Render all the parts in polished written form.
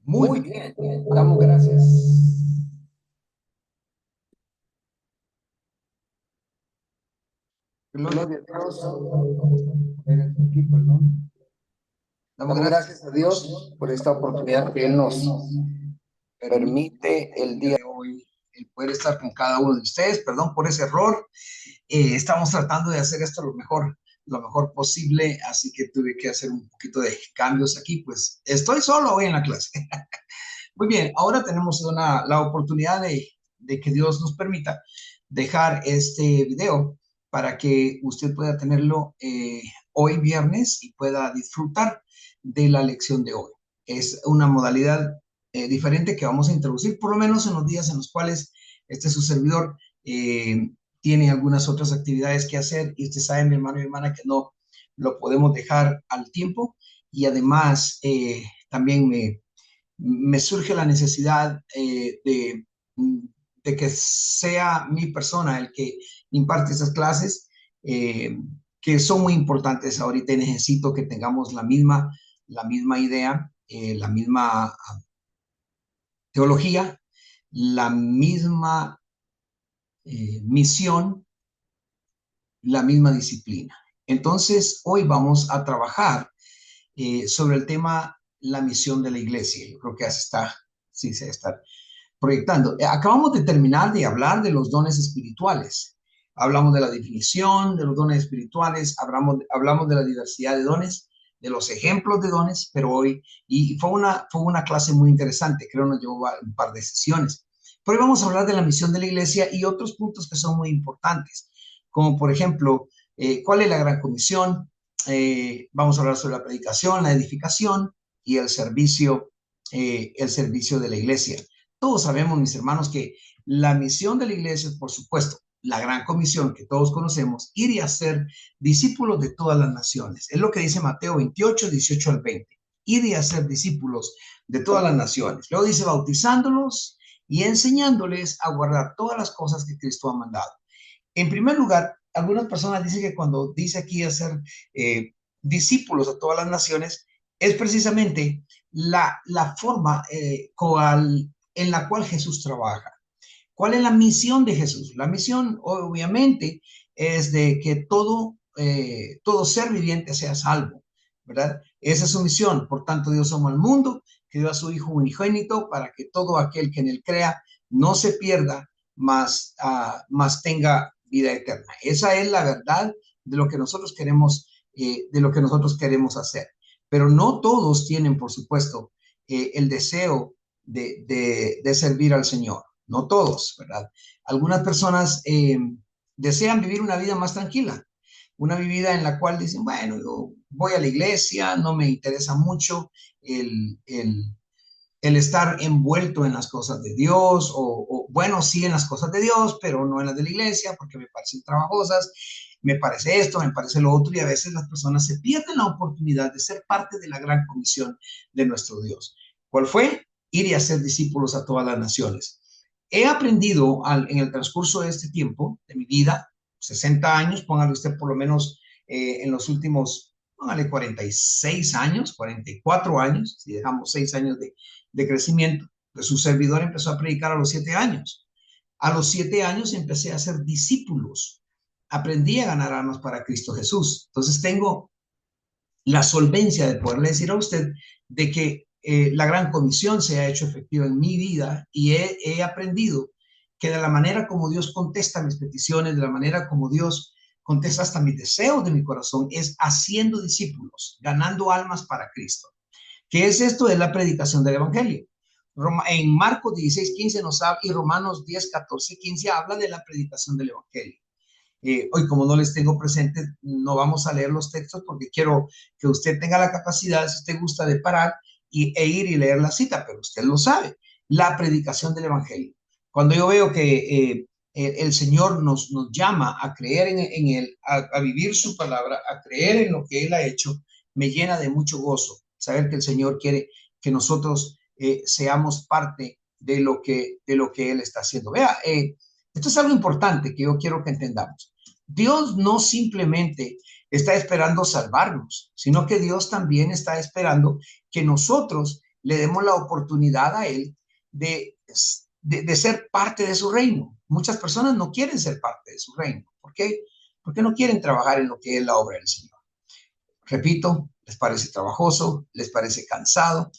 Muy bien, damos gracias. Gloria a Dios. Aquí, perdón. Damos gracias a Dios por esta oportunidad que Él nos permite el día de hoy, el poder estar con cada uno de ustedes. Perdón por ese error. Estamos tratando de hacer esto lo mejor posible, así que tuve que hacer un poquito de cambios aquí. Pues estoy solo hoy en la clase. Muy bien, ahora tenemos la oportunidad de que Dios nos permita dejar este video para que usted pueda tenerlo hoy viernes y pueda disfrutar de la lección de hoy. Es una modalidad diferente que vamos a introducir, por lo menos en los días en los cuales su servidor tiene algunas otras actividades que hacer y usted sabe, mi hermano y hermana, que no lo podemos dejar al tiempo y además también me surge la necesidad de que sea mi persona el que imparte esas clases, eh, que son muy importantes ahorita y necesito que tengamos la misma idea, la misma teología, la misma misión, la misma disciplina. Entonces, hoy vamos a trabajar sobre el tema la misión de la iglesia. Yo creo que ya sí, se está proyectando. Acabamos de terminar de hablar de los dones espirituales. Hablamos de la definición de los dones espirituales, hablamos de la diversidad de dones, de los ejemplos de dones, pero hoy, y fue una clase muy interesante, creo nos llevó un par de sesiones. Pero hoy vamos a hablar de la misión de la iglesia y otros puntos que son muy importantes, como por ejemplo, ¿cuál es la gran comisión? Vamos a hablar sobre la predicación, la edificación y el servicio de la iglesia. Todos sabemos, mis hermanos, que la misión de la iglesia es, por supuesto, la gran comisión que todos conocemos, ir y hacer discípulos de todas las naciones. Es lo que dice Mateo 28, 18 al 20. Ir y hacer discípulos de todas las naciones. Luego dice bautizándolos y enseñándoles a guardar todas las cosas que Cristo ha mandado. En primer lugar, algunas personas dicen que cuando dice aquí hacer discípulos a todas las naciones, es precisamente la forma en la cual Jesús trabaja. ¿Cuál es la misión de Jesús? La misión, obviamente, es de que todo ser viviente sea salvo, ¿verdad? Esa es su misión. Por tanto, Dios amó al mundo, que dio a su Hijo unigénito para que todo aquel que en él crea no se pierda, más tenga vida eterna. Esa es la verdad de lo que nosotros queremos, de lo que nosotros queremos hacer. Pero no todos tienen, por supuesto, el deseo de servir al Señor. No todos, ¿verdad? Algunas personas desean vivir una vida más tranquila, una vida en la cual dicen, bueno, yo voy a la iglesia, no me interesa mucho el, el, el estar envuelto en las cosas de Dios, bueno, sí en las cosas de Dios, pero no en las de la iglesia, porque me parecen trabajosas, me parece esto, me parece lo otro, y a veces las personas se pierden la oportunidad de ser parte de la gran comisión de nuestro Dios. ¿Cuál fue? Ir y hacer discípulos a todas las naciones. He aprendido en el transcurso de este tiempo, de mi vida, 60 años, póngale usted por lo menos en los últimos, póngale 46 años, 44 años, si dejamos 6 años de crecimiento, pues su servidor empezó a predicar a los 7 años. A los 7 años empecé a hacer discípulos. Aprendí a ganar almas para Cristo Jesús. Entonces tengo la solvencia de poderle decir a usted de que la gran comisión se ha hecho efectiva en mi vida y he aprendido que de la manera como Dios contesta mis peticiones, de la manera como Dios contesta hasta mis deseos de mi corazón, es haciendo discípulos, ganando almas para Cristo. ¿Qué es esto? Es la predicación del Evangelio. En Marcos 16:15 nos habla, y Romanos 10:14-15 habla de la predicación del Evangelio. Hoy, como no les tengo presentes, no vamos a leer los textos porque quiero que usted tenga la capacidad, si usted gusta, de parar e ir y leer la cita, pero usted lo sabe, la predicación del Evangelio. Cuando yo veo que el Señor nos llama a creer en Él, a vivir su palabra, a creer en lo que Él ha hecho, me llena de mucho gozo saber que el Señor quiere que nosotros seamos parte de lo que Él está haciendo. Vea, esto es algo importante que yo quiero que entendamos. Dios no simplemente está esperando salvarnos, sino que Dios también está esperando que nosotros le demos la oportunidad a Él de ser parte de su reino. Muchas personas no quieren ser parte de su reino. ¿Por qué? Porque no quieren trabajar en lo que es la obra del Señor. Repito, les parece trabajoso, les parece cansado.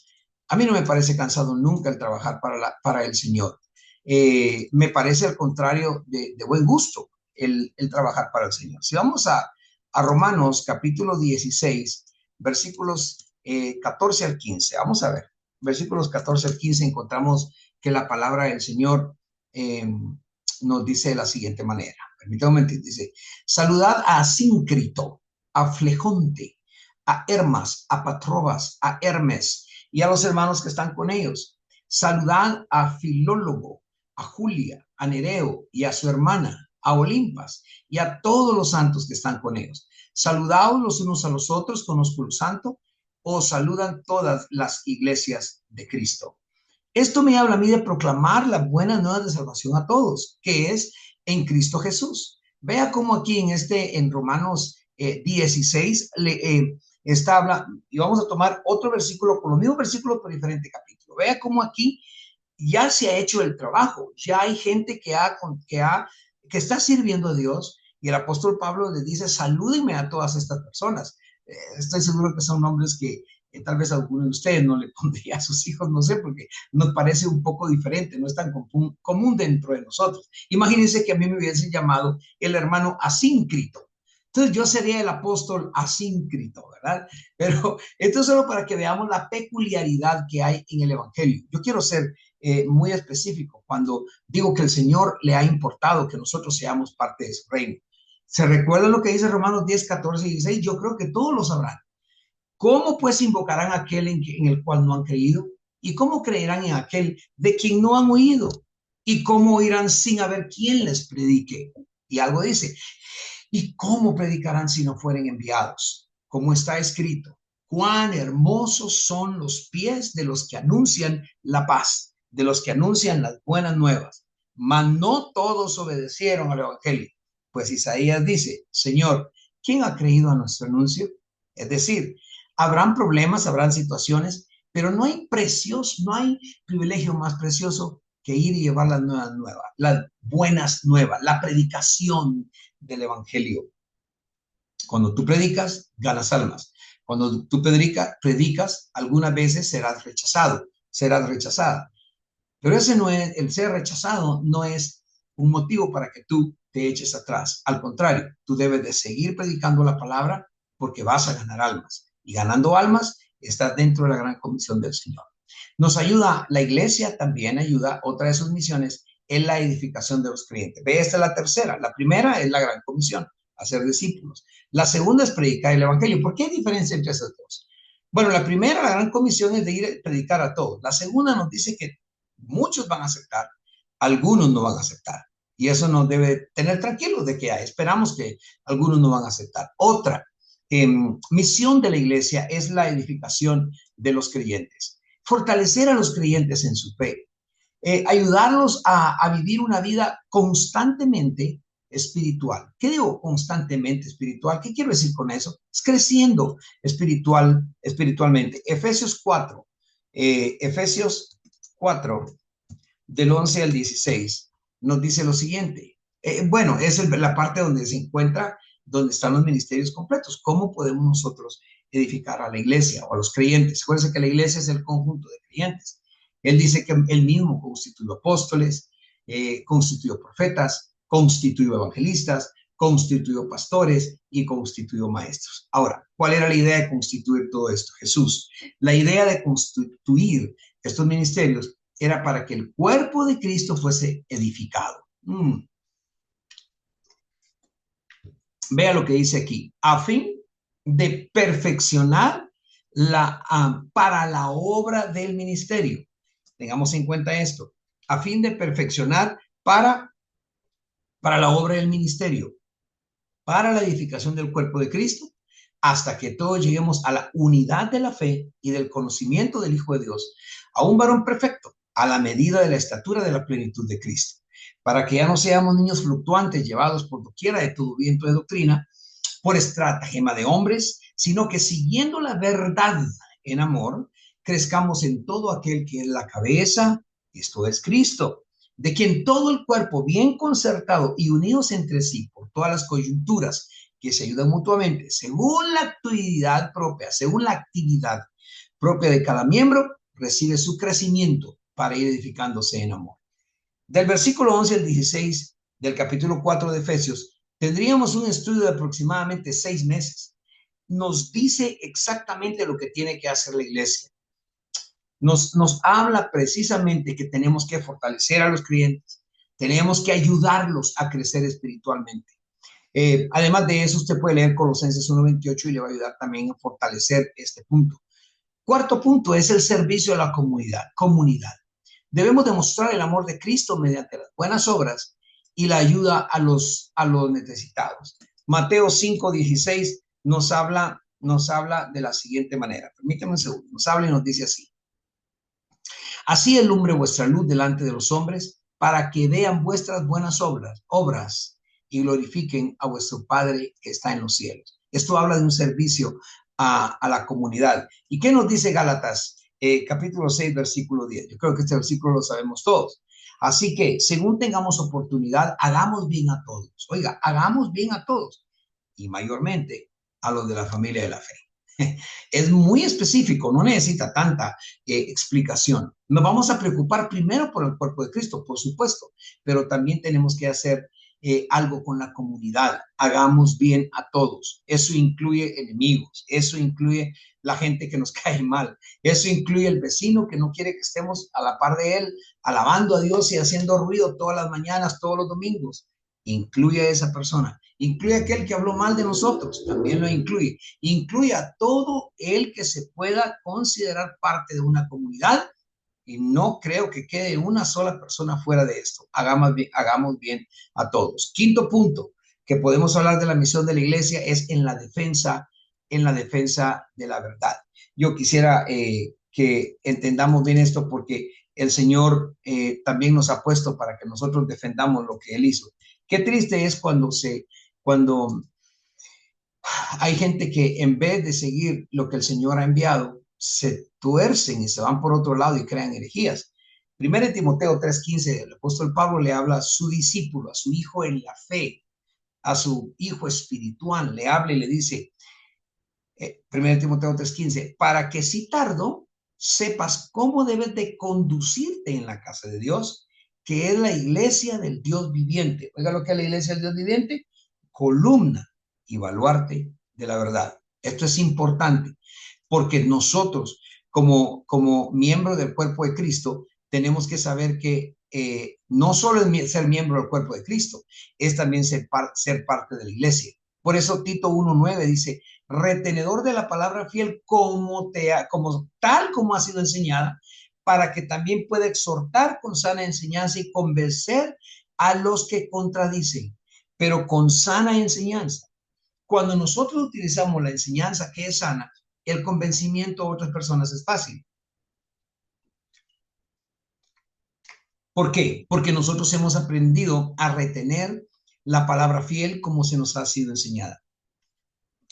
A mí no me parece cansado nunca el trabajar para el Señor. Me parece al contrario de buen gusto el trabajar para el Señor. Si vamos a Romanos capítulo 16, versículos 14 al 15, vamos a ver, versículos 14 al 15 encontramos que la palabra del Señor nos dice de la siguiente manera. Permítanme, dice, saludad a Asíncrito, a Flegonte, a Hermas, a Patrobas, a Hermes y a los hermanos que están con ellos. Saludad a Filólogo, a Julia, a Nereo y a su hermana, a Olimpas y a todos los santos que están con ellos. Saludaos los unos a los otros con ósculo santo, os saludan todas las iglesias de Cristo. Esto me habla a mí de proclamar las buenas nuevas de salvación a todos, que es en Cristo Jesús. Vea cómo aquí en Romanos 16 está hablando, y vamos a tomar otro versículo, con los mismos versículos, por diferente capítulo. Vea cómo aquí ya se ha hecho el trabajo, ya hay gente que está sirviendo a Dios, y el apóstol Pablo le dice, salúdenme a todas estas personas. Estoy seguro que son nombres que tal vez alguno de ustedes no le pondría a sus hijos, no sé, porque nos parece un poco diferente, no es tan común dentro de nosotros. Imagínense que a mí me hubiesen llamado el hermano Asíncrito. Entonces yo sería el apóstol Asíncrito, ¿verdad? Pero esto es solo para que veamos la peculiaridad que hay en el evangelio. Yo quiero ser muy específico cuando digo que el Señor le ha importado que nosotros seamos parte de su reino. ¿Se recuerdan lo que dice Romanos 10, 14 y 16? Yo creo que todos lo sabrán. ¿Cómo pues invocarán a aquel en el cual no han creído? ¿Y cómo creerán en aquel de quien no han oído? ¿Y cómo oirán sin haber quien les predique? Y algo dice, ¿y cómo predicarán si no fueren enviados? Como está escrito, cuán hermosos son los pies de los que anuncian la paz, de los que anuncian las buenas nuevas. Mas no todos obedecieron al evangelio. Pues Isaías dice, Señor, ¿quién ha creído a nuestro anuncio? Es decir, habrán problemas, habrán situaciones, pero no hay precios, no hay privilegio más precioso que ir y llevar las buenas nuevas, la predicación del evangelio. Cuando tú predicas, ganas almas. Cuando tú predicas, algunas veces serás rechazado, serás rechazada. Pero ese no es, el ser rechazado no es un motivo para que tú te eches atrás. Al contrario, tú debes de seguir predicando la palabra porque vas a ganar almas. Y ganando almas, estás dentro de la gran comisión del Señor. Nos ayuda, la iglesia también ayuda, otra de sus misiones, en la edificación de los creyentes. Ve, esta es la tercera. La primera es la gran comisión, hacer discípulos. La segunda es predicar el evangelio. ¿Por qué hay diferencia entre esas dos? Bueno, la primera, la gran comisión, es de ir a predicar a todos. La segunda nos dice que muchos van a aceptar, algunos no van a aceptar. Y eso nos debe tener tranquilos de que esperamos que algunos no van a aceptar. Otra misión de la iglesia es la edificación de los creyentes. Fortalecer a los creyentes en su fe. Ayudarlos a vivir una vida constantemente espiritual. ¿Qué digo constantemente espiritual? ¿Qué quiero decir con eso? Es creciendo espiritualmente. Efesios 4, del 11 al 16, nos dice lo siguiente. Bueno, es la parte donde se encuentra, donde están los ministerios completos. ¿Cómo podemos nosotros edificar a la iglesia o a los creyentes? Acuérdense que la iglesia es el conjunto de creyentes. Él dice que él mismo constituyó apóstoles, constituyó profetas, constituyó evangelistas, constituyó pastores y constituyó maestros. Ahora, ¿cuál era la idea de constituir todo esto? Jesús. La idea de constituir estos ministerios era para que el cuerpo de Cristo fuese edificado. Vea lo que dice aquí. A fin de perfeccionar para la obra del ministerio. Tengamos en cuenta esto. A fin de perfeccionar para la obra del ministerio, para la edificación del cuerpo de Cristo, hasta que todos lleguemos a la unidad de la fe y del conocimiento del Hijo de Dios, a un varón perfecto, a la medida de la estatura de la plenitud de Cristo, para que ya no seamos niños fluctuantes llevados por doquiera de todo viento de doctrina, por estratagema de hombres, sino que siguiendo la verdad en amor, crezcamos en todo aquel que es la cabeza, esto es Cristo, de quien todo el cuerpo bien concertado y unidos entre sí por todas las coyunturas que se ayudan mutuamente, según la actividad propia de cada miembro, recibe su crecimiento para ir edificándose en amor. Del versículo 11 al 16 del capítulo 4 de Efesios, tendríamos un estudio de aproximadamente 6 meses. Nos dice exactamente lo que tiene que hacer la iglesia. Nos habla precisamente que tenemos que fortalecer a los creyentes, tenemos que ayudarlos a crecer espiritualmente. Además de eso, usted puede leer Colosenses 1:28 y le va a ayudar también a fortalecer este punto. Cuarto punto es el servicio a la comunidad. Debemos demostrar el amor de Cristo mediante las buenas obras y la ayuda a los necesitados. Mateo 5:16 nos habla de la siguiente manera. Permítame un segundo. Nos habla y nos dice así. Así alumbre vuestra luz delante de los hombres, para que vean vuestras buenas obras y glorifiquen a vuestro Padre que está en los cielos. Esto habla de un servicio a la comunidad. ¿Y qué nos dice Gálatas? Capítulo 6, versículo 10. Yo creo que este versículo lo sabemos todos. Así que, según tengamos oportunidad, hagamos bien a todos. Oiga, hagamos bien a todos. Y mayormente a los de la familia de la fe. Es muy específico, no necesita tanta explicación. Nos vamos a preocupar primero por el cuerpo de Cristo, por supuesto, pero también tenemos que hacer algo con la comunidad. Hagamos bien a todos. Eso incluye enemigos, eso incluye la gente que nos cae mal, eso incluye el vecino que no quiere que estemos a la par de él, alabando a Dios y haciendo ruido todas las mañanas, todos los domingos. Incluye a esa persona. Incluye a aquel que habló mal de nosotros, también lo incluye. Incluye a todo el que se pueda considerar parte de una comunidad, y no creo que quede una sola persona fuera de esto. Hagamos bien a todos. Quinto punto que podemos hablar de la misión de la iglesia es en la defensa de la verdad. Yo quisiera que entendamos bien esto, porque el Señor también nos ha puesto para que nosotros defendamos lo que Él hizo. Qué triste es cuando hay gente que en vez de seguir lo que el Señor ha enviado, se tuercen y se van por otro lado y crean herejías. Primero Timoteo 3:15, el apóstol Pablo le habla a su discípulo, a su hijo en la fe, a su hijo espiritual, le habla y le dice, 1 Timoteo 3:15, para que si tardo, sepas cómo debes de conducirte en la casa de Dios, que es la iglesia del Dios viviente. Oiga lo que es la iglesia del Dios viviente: columna y baluarte de la verdad. Esto es importante, porque nosotros, como miembros del cuerpo de Cristo, tenemos que saber que no solo es ser miembro del cuerpo de Cristo, es también ser parte de la iglesia. Por eso Tito 1:9 dice, retenedor de la palabra fiel tal como ha sido enseñada, para que también pueda exhortar con sana enseñanza y convencer a los que contradicen, pero con sana enseñanza. Cuando nosotros utilizamos la enseñanza que es sana, el convencimiento a otras personas es fácil. ¿Por qué? Porque nosotros hemos aprendido a retener la palabra fiel como se nos ha sido enseñada.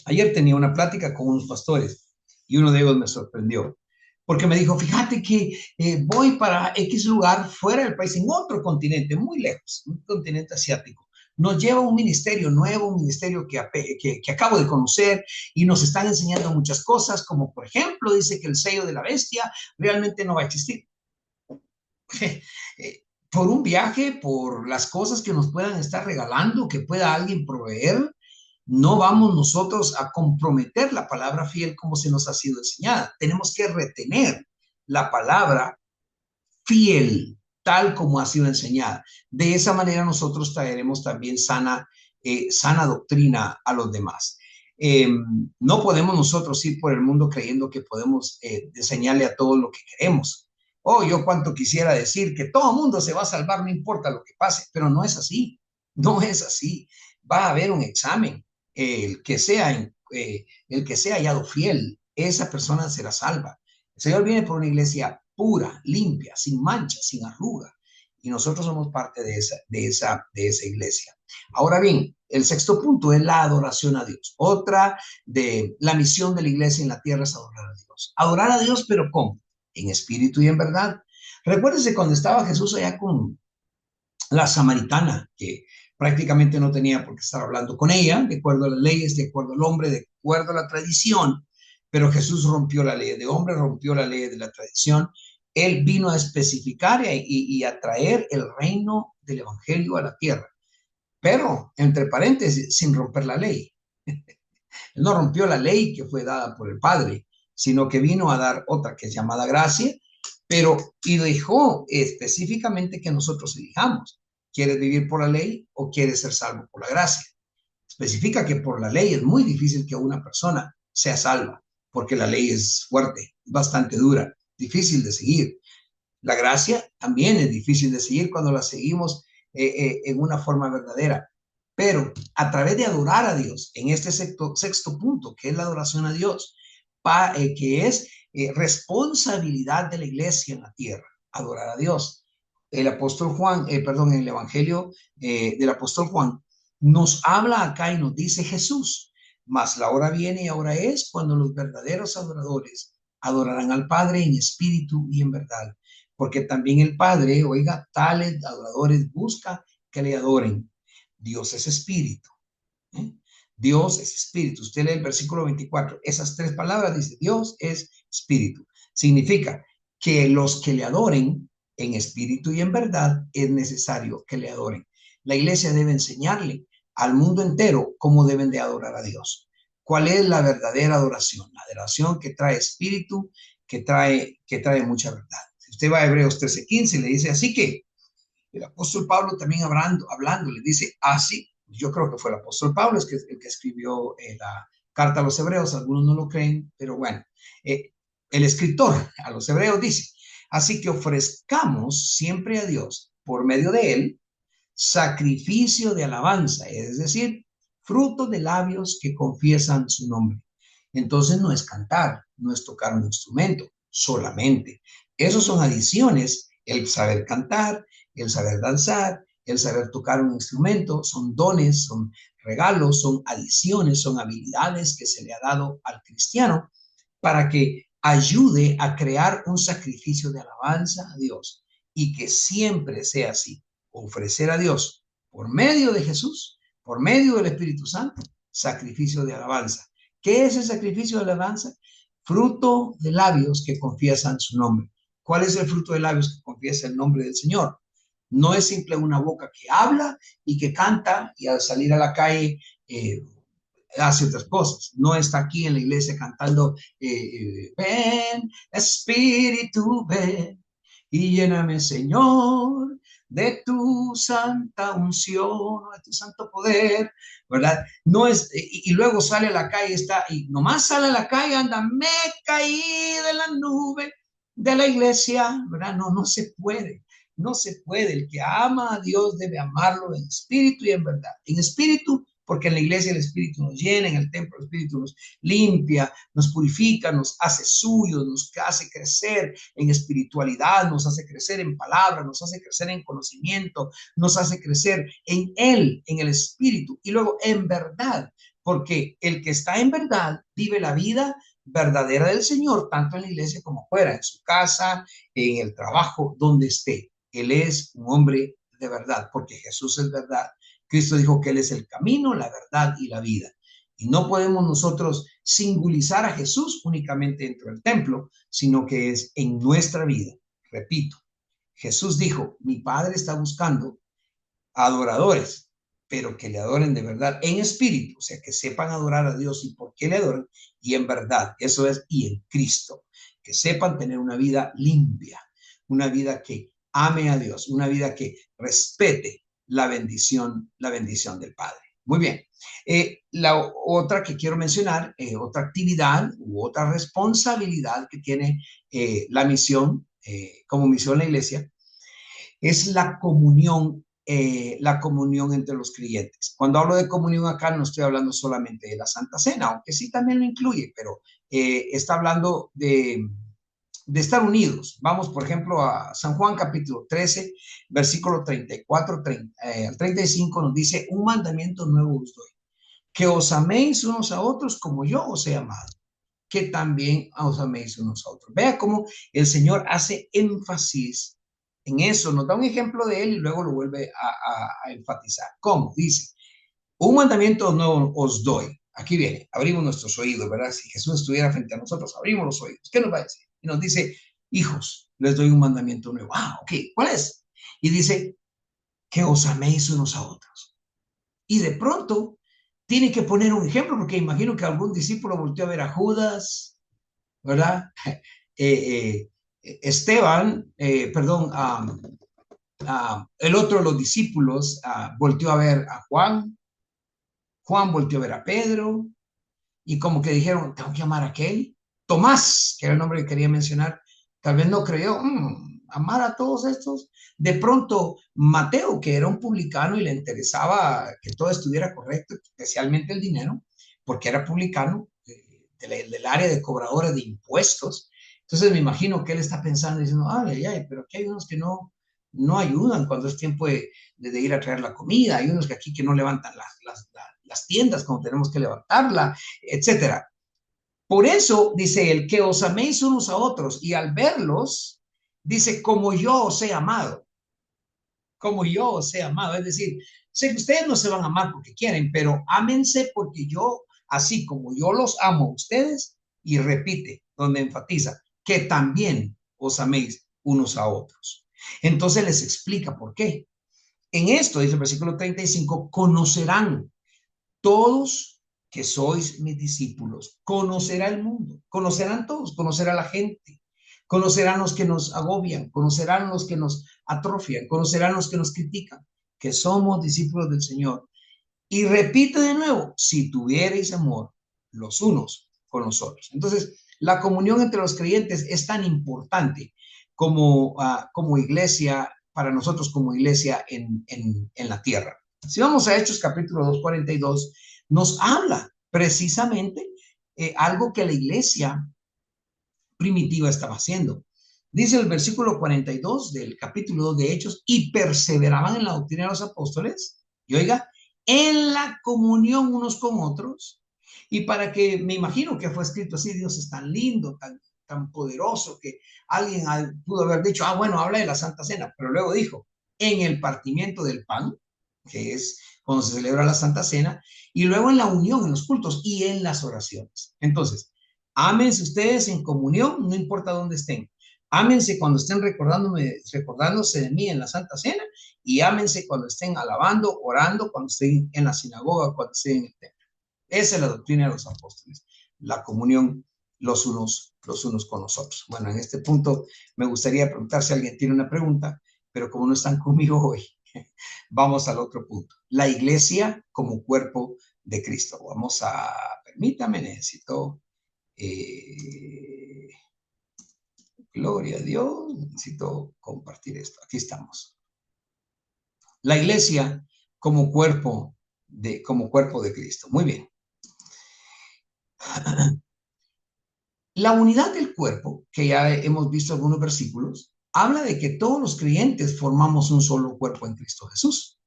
Ayer tenía una plática con unos pastores y uno de ellos me sorprendió, porque me dijo, fíjate que voy para X lugar fuera del país, en otro continente, muy lejos, un continente asiático. Nos lleva un ministerio nuevo, un ministerio que acabo de conocer, y nos están enseñando muchas cosas, como por ejemplo, dice que el sello de la bestia realmente no va a existir. Por un viaje, por las cosas que nos puedan estar regalando, que pueda alguien proveer, no vamos nosotros a comprometer la palabra fiel como se nos ha sido enseñada. Tenemos que retener la palabra fiel tal como ha sido enseñada. De esa manera nosotros traeremos también sana doctrina a los demás. No podemos nosotros ir por el mundo creyendo que podemos enseñarle a todos lo que queremos. Yo cuánto quisiera decir que todo el mundo se va a salvar, no importa lo que pase, pero no es así. No es así. Va a haber un examen. El que sea hallado fiel, esa persona será salva. El Señor viene por una iglesia pura, limpia, sin mancha, sin arruga, y nosotros somos parte de esa iglesia. Ahora bien, el sexto punto es la adoración a Dios. Otra de la misión de la iglesia en la tierra es adorar a Dios. Adorar a Dios, pero ¿cómo? En espíritu y en verdad. Recuérdese cuando estaba Jesús allá con la samaritana, que prácticamente no tenía por qué estar hablando con ella, de acuerdo a las leyes, de acuerdo al hombre, de acuerdo a la tradición, pero Jesús rompió la ley de hombre, rompió la ley de la tradición. Él vino a especificar y a traer el reino del evangelio a la tierra, pero entre paréntesis, sin romper la ley. Él no rompió la ley que fue dada por el Padre, sino que vino a dar otra que es llamada gracia, pero y dejó específicamente que nosotros elijamos. ¿Quieres vivir por la ley o quieres ser salvo por la gracia? Especifica que por la ley es muy difícil que una persona sea salva, porque la ley es fuerte, bastante dura, difícil de seguir. La gracia también es difícil de seguir cuando la seguimos en una forma verdadera. Pero a través de adorar a Dios, en este sexto punto, que es la adoración a Dios, que es responsabilidad de la iglesia en la tierra, adorar a Dios. El apóstol Juan, perdón, en el Evangelio del apóstol Juan, nos habla acá y nos dice Jesús, mas la hora viene y ahora es cuando los verdaderos adoradores adorarán al Padre en espíritu y en verdad, porque también el Padre, oiga, tales adoradores busca que le adoren. Dios es espíritu. ¿eh? Dios es espíritu. Usted lee el versículo 24. Esas tres palabras dice, Dios es espíritu. Significa que los que le adoren en espíritu y en verdad es necesario que le adoren. La iglesia debe enseñarle al mundo entero cómo deben de adorar a Dios. ¿Cuál es la verdadera adoración? La adoración que trae espíritu, que trae mucha verdad. Si usted va a Hebreos 13:15, le dice, así que el apóstol Pablo también hablando le dice, así, yo creo que fue el apóstol Pablo el que escribió la carta a los hebreos, algunos no lo creen, pero bueno, el escritor a los hebreos dice, así que ofrezcamos siempre a Dios, por medio de él, sacrificio de alabanza, es decir, fruto de labios que confiesan su nombre. Entonces no es cantar, no es tocar un instrumento solamente. Esos son adiciones, el saber cantar, el saber danzar, el saber tocar un instrumento, son dones, son regalos, son adiciones, son habilidades que se le ha dado al cristiano para que ayude a crear un sacrificio de alabanza a Dios y que siempre sea así, ofrecer a Dios por medio de Jesús, por medio del Espíritu Santo, sacrificio de alabanza. ¿Qué es el sacrificio de alabanza? Fruto de labios que confiesan su nombre. ¿Cuál es el fruto de labios que confiesa el nombre del Señor? No es simple una boca que habla y que canta y al salir a la calle hace otras cosas. No está aquí en la iglesia cantando, ven, Espíritu, ven y lléname, Señor, de tu santa unción, de tu santo poder, ¿verdad? No es, y luego sale a la calle, y nomás sale a la calle, anda, me caí de la nube de la iglesia, ¿verdad? No, no se puede. No se puede. El que ama a Dios debe amarlo en espíritu y en verdad. En espíritu, porque en la iglesia el espíritu nos llena, en el templo el espíritu nos limpia, nos purifica, nos hace suyos, nos hace crecer en espiritualidad, nos hace crecer en palabra, nos hace crecer en conocimiento, nos hace crecer en él, en el espíritu, y luego en verdad, porque el que está en verdad vive la vida verdadera del Señor, tanto en la iglesia como fuera, en su casa, en el trabajo, donde esté. Él es un hombre de verdad, porque Jesús es verdad. Cristo dijo que Él es el camino, la verdad y la vida. Y no podemos nosotros singularizar a Jesús únicamente dentro del templo, sino que es en nuestra vida. Repito, Jesús dijo, mi Padre está buscando adoradores, pero que le adoren de verdad en espíritu, o sea, que sepan adorar a Dios y por qué le adoran, y en verdad, eso es, y en Cristo, que sepan tener una vida limpia, una vida que ame a Dios, una vida que respete la bendición del Padre. Muy bien. La otra que quiero mencionar, otra actividad u otra responsabilidad que tiene la misión, como misión la iglesia, es la comunión entre los creyentes. Cuando hablo de comunión acá no estoy hablando solamente de la Santa Cena, aunque sí también lo incluye, pero está hablando de estar unidos. Vamos, por ejemplo, a San Juan capítulo 13, versículo 34 al 35 nos dice, un mandamiento nuevo os doy, que os améis unos a otros como yo os he amado, que también os améis unos a otros. Vea cómo el Señor hace énfasis en eso, nos da un ejemplo de él y luego lo vuelve a enfatizar. ¿Cómo? Dice, un mandamiento nuevo os doy. Aquí viene, abrimos nuestros oídos, ¿verdad? Si Jesús estuviera frente a nosotros, abrimos los oídos. ¿Qué nos va a decir? Y nos dice, hijos, les doy un mandamiento nuevo. Ah, ok, ¿cuál es? Y dice, que os améis unos a otros. Y de pronto tiene que poner un ejemplo, porque imagino que algún discípulo volteó a ver a Judas, ¿verdad? Esteban, perdón, el otro de los discípulos volteó a ver a Juan, Juan volteó a ver a Pedro, y como que dijeron, tengo que llamar a aquel. Tomás, que era el nombre que quería mencionar, tal vez no creyó, amar a todos estos. De pronto, Mateo, que era un publicano y le interesaba que todo estuviera correcto, especialmente el dinero, porque era publicano del área de cobradores de impuestos. Entonces me imagino que él está pensando, diciendo, ay, ay, ay, pero aquí hay unos que no ayudan cuando es tiempo de ir a traer la comida, hay unos que aquí que no levantan las tiendas como tenemos que levantarla, etcétera. Por eso dice él que os améis unos a otros y al verlos, dice como yo os he amado, como yo os he amado. Es decir, sé que ustedes no se van a amar porque quieren, pero ámense porque yo, así como yo los amo a ustedes, y repite, donde enfatiza, que también os améis unos a otros. Entonces les explica por qué. En esto, dice el versículo 35, conocerán todos que sois mis discípulos, conocerá el mundo, conocerán todos, conocerá la gente, conocerán los que nos agobian, conocerán los que nos atrofian, conocerán los que nos critican, que somos discípulos del Señor. Y repite de nuevo, si tuvierais amor los unos con los otros. Entonces, la comunión entre los creyentes es tan importante como iglesia, para nosotros como iglesia en la tierra. Si vamos a Hechos capítulo 2:42, nos habla precisamente algo que la iglesia primitiva estaba haciendo. Dice el versículo 42 del capítulo 2 de Hechos, y perseveraban en la doctrina de los apóstoles, y oiga, en la comunión unos con otros, y para que, me imagino que fue escrito así, Dios es tan lindo, tan poderoso, que alguien pudo haber dicho, bueno, habla de la Santa Cena, pero luego dijo, en el partimiento del pan, que es cuando se celebra la Santa Cena, y luego en la unión, en los cultos y en las oraciones. Entonces, ámense ustedes en comunión, no importa dónde estén. Ámense cuando estén recordándose de mí en la Santa Cena, y ámense cuando estén alabando, orando, cuando estén en la sinagoga, cuando estén en el templo. Esa es la doctrina de los apóstoles, la comunión los unos con los otros. Bueno, en este punto me gustaría preguntar si alguien tiene una pregunta, pero como no están conmigo hoy, vamos al otro punto. La iglesia como cuerpo de Cristo. Vamos a, permítame, necesito, gloria a Dios, necesito compartir esto. Aquí estamos. La iglesia como cuerpo de Cristo. Muy bien. La unidad del cuerpo, que ya hemos visto algunos versículos, habla de que todos los creyentes formamos un solo cuerpo en Cristo Jesús.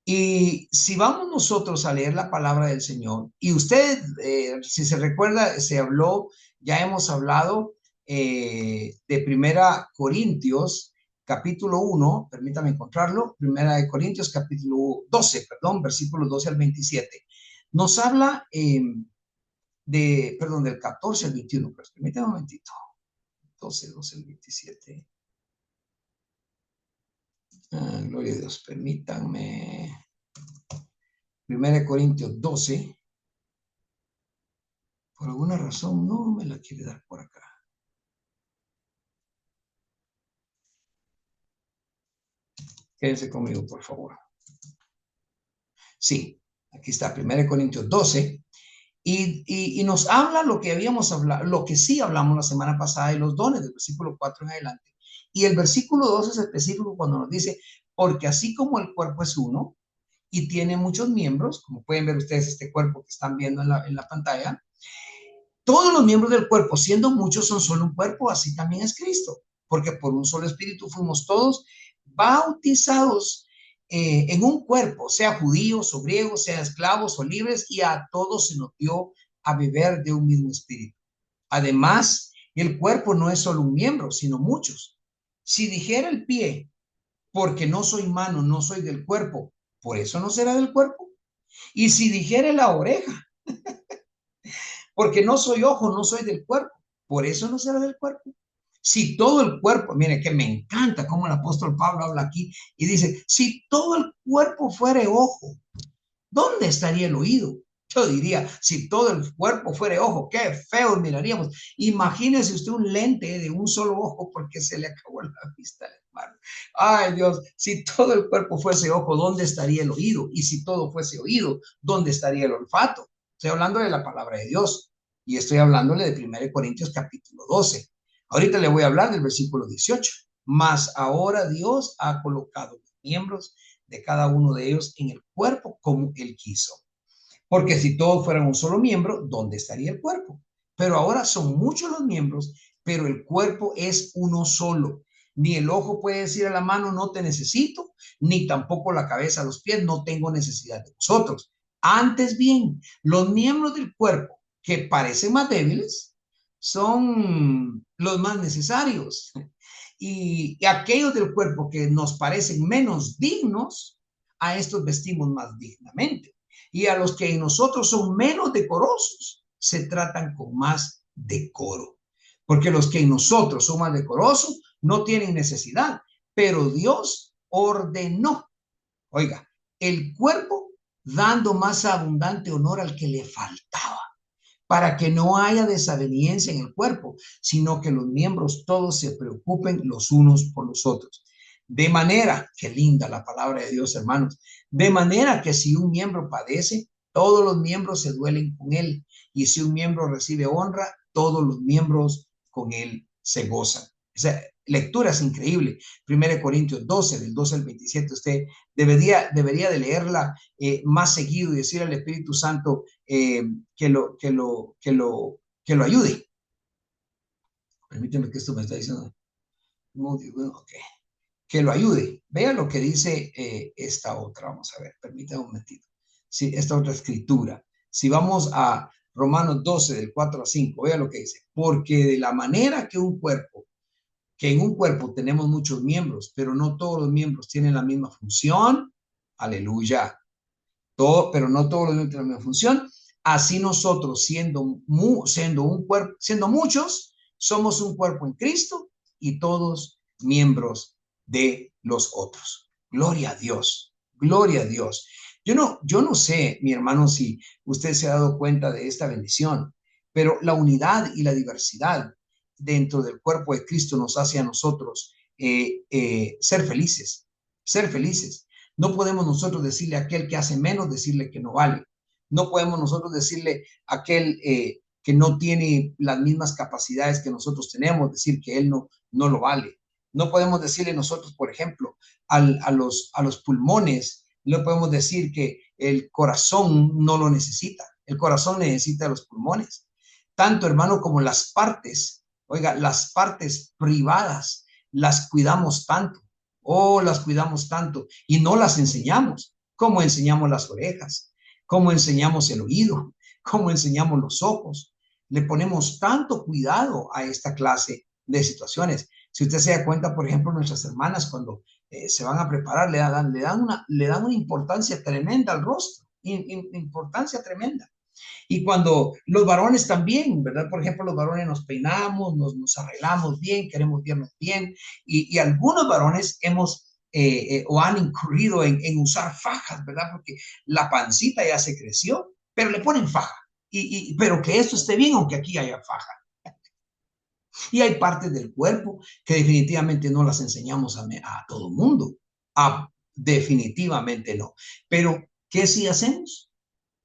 Y si vamos nosotros a leer la palabra del Señor, y usted, si se recuerda, ya hemos hablado de Primera Corintios, capítulo 1, permítame encontrarlo, Primera de Corintios, capítulo 12, perdón, versículos 12 al 27. Nos habla del 14 al 21, pero permítame un momentito. 12 al 27. Gloria a Dios, permítanme. Primera de Corintios 12. Por alguna razón no me la quiere dar por acá. Quédense conmigo, por favor. Sí, aquí está, 1 Corintios 12. Y nos habla lo que habíamos hablado, lo que sí hablamos la semana pasada de los dones, del versículo 4 en adelante. Y el versículo 2 es específico cuando nos dice, porque así como el cuerpo es uno y tiene muchos miembros, como pueden ver ustedes este cuerpo que están viendo en la pantalla, Todos los miembros del cuerpo, siendo muchos, son solo un cuerpo, así también es Cristo, porque por un solo espíritu fuimos todos bautizados en un cuerpo, sea judíos o griegos, sea esclavos o libres, y a todos se nos dio a beber de un mismo espíritu. Además, el cuerpo no es solo un miembro, sino muchos. Si dijera el pie, porque no soy mano, no soy del cuerpo, por eso no será del cuerpo. Y si dijera la oreja, porque no soy ojo, no soy del cuerpo, por eso no será del cuerpo. Si todo el cuerpo, mire que me encanta cómo el apóstol Pablo habla aquí y dice, si todo el cuerpo fuere ojo, ¿dónde estaría el oído? Yo diría, si todo el cuerpo fuera ojo, qué feo miraríamos. Imagínese usted un lente de un solo ojo porque se le acabó la vista, hermano. Ay, Dios, si todo el cuerpo fuese ojo, ¿dónde estaría el oído? Y si todo fuese oído, ¿dónde estaría el olfato? Estoy hablando de la palabra de Dios y estoy hablándole de 1 Corintios capítulo 12. Ahorita le voy a hablar del versículo 18. Mas ahora Dios ha colocado los miembros de cada uno de ellos en el cuerpo como él quiso. Porque si todos fueran un solo miembro, ¿dónde estaría el cuerpo? Pero ahora son muchos los miembros, pero el cuerpo es uno solo. Ni el ojo puede decir a la mano, no te necesito, ni tampoco la cabeza a los pies, no tengo necesidad de vosotros. Antes bien, los miembros del cuerpo que parecen más débiles son los más necesarios. Y aquellos del cuerpo que nos parecen menos dignos, a estos vestimos más dignamente. Y a los que en nosotros son menos decorosos, se tratan con más decoro. Porque los que en nosotros son más decorosos no tienen necesidad, pero Dios ordenó, oiga, el cuerpo dando más abundante honor al que le faltaba, para que no haya desaveniencia en el cuerpo, sino que los miembros todos se preocupen los unos por los otros. De manera, qué linda la palabra de Dios, hermanos, de manera que si un miembro padece, todos los miembros se duelen con él, y si un miembro recibe honra, todos los miembros con él se gozan. Esa lectura es increíble. 1 Corintios 12, del 12 al 27, usted debería de leerla más seguido y decir al Espíritu Santo, que lo ayude. Permíteme que esto me está diciendo. Okay. Que lo ayude. Vea lo que dice esta otra. Vamos a ver, permítame un momentito. Sí, esta otra escritura. Si vamos a Romanos 12, del 4 a 5, vea lo que dice. Porque de la manera que en un cuerpo tenemos muchos miembros, pero no todos los miembros tienen la misma función. Aleluya. Pero no todos los miembros tienen la misma función. Así nosotros, siendo muchos, somos un cuerpo en Cristo y todos miembros de los otros. Gloria a Dios, gloria a Dios. Yo no sé, mi hermano, si usted se ha dado cuenta de esta bendición, pero la unidad y la diversidad dentro del cuerpo de Cristo nos hace a nosotros ser felices, ser felices. No podemos nosotros decirle a aquel que hace menos, decirle que no vale. No podemos nosotros decirle a aquel que no tiene las mismas capacidades que nosotros tenemos, decir que él no lo vale. No podemos decirle nosotros, por ejemplo, a los pulmones, no podemos decir que el corazón no lo necesita. El corazón necesita los pulmones. Tanto, hermano, como las partes, oiga, las partes privadas, las cuidamos tanto. Oh, las cuidamos tanto y no las enseñamos. ¿Cómo enseñamos las orejas? ¿Cómo enseñamos el oído? ¿Cómo enseñamos los ojos? Le ponemos tanto cuidado a esta clase de situaciones. Si usted se da cuenta, por ejemplo, nuestras hermanas cuando se van a preparar le dan una importancia tremenda al rostro, importancia tremenda. Y cuando los varones también, ¿verdad? Por ejemplo, los varones nos peinamos, nos arreglamos bien, queremos vernos bien, y algunos varones o han incurrido en usar fajas, ¿verdad? Porque la pancita ya se creció, pero le ponen faja. Pero que esto esté bien, aunque aquí haya faja. Y hay partes del cuerpo que definitivamente no las enseñamos a todo mundo. Definitivamente no. Pero, ¿qué sí hacemos?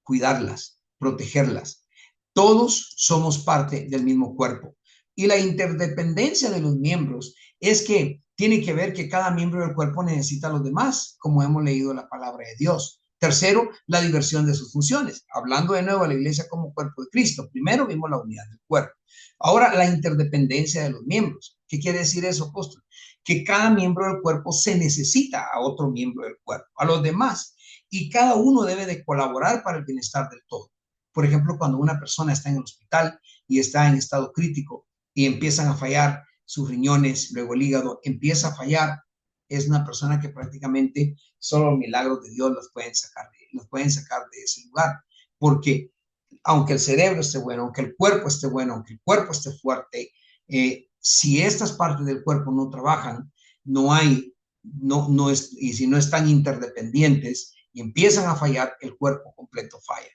Cuidarlas, protegerlas. Todos somos parte del mismo cuerpo. Y la interdependencia de los miembros es que tiene que ver que cada miembro del cuerpo necesita a los demás, como hemos leído la palabra de Dios. Tercero, la diversión de sus funciones. Hablando de nuevo de la iglesia como cuerpo de Cristo. Primero vimos la unidad del cuerpo. Ahora, la interdependencia de los miembros. ¿Qué quiere decir eso, apóstol? Que cada miembro del cuerpo se necesita a otro miembro del cuerpo, a los demás, y cada uno debe de colaborar para el bienestar del todo. Por ejemplo, cuando una persona está en el hospital y está en estado crítico y empiezan a fallar sus riñones, luego el hígado empieza a fallar, es una persona que prácticamente solo los milagros de Dios los pueden sacar de ese lugar, porque aunque el cerebro esté bueno, aunque el cuerpo esté bueno, aunque el cuerpo esté fuerte, si estas partes del cuerpo no trabajan, y si no están interdependientes y empiezan a fallar, el cuerpo completo falla.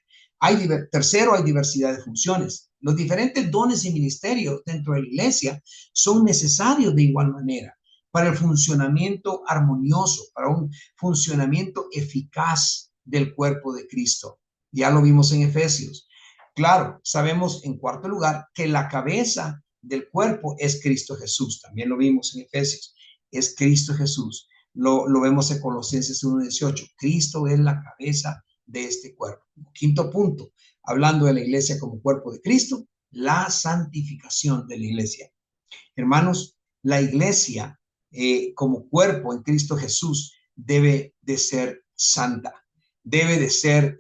Tercero, hay diversidad de funciones. Los diferentes dones y ministerios dentro de la iglesia son necesarios de igual manera para el funcionamiento armonioso, para un funcionamiento eficaz del cuerpo de Cristo. Ya lo vimos en Efesios. Claro, sabemos en cuarto lugar que la cabeza del cuerpo es Cristo Jesús. También lo vimos en Efesios. Es Cristo Jesús. Lo vemos en Colosenses 1:18. Cristo es la cabeza de este cuerpo. Quinto punto, hablando de la iglesia como cuerpo de Cristo, la santificación de la iglesia. Hermanos, la iglesia como cuerpo en Cristo Jesús debe de ser santa, debe de ser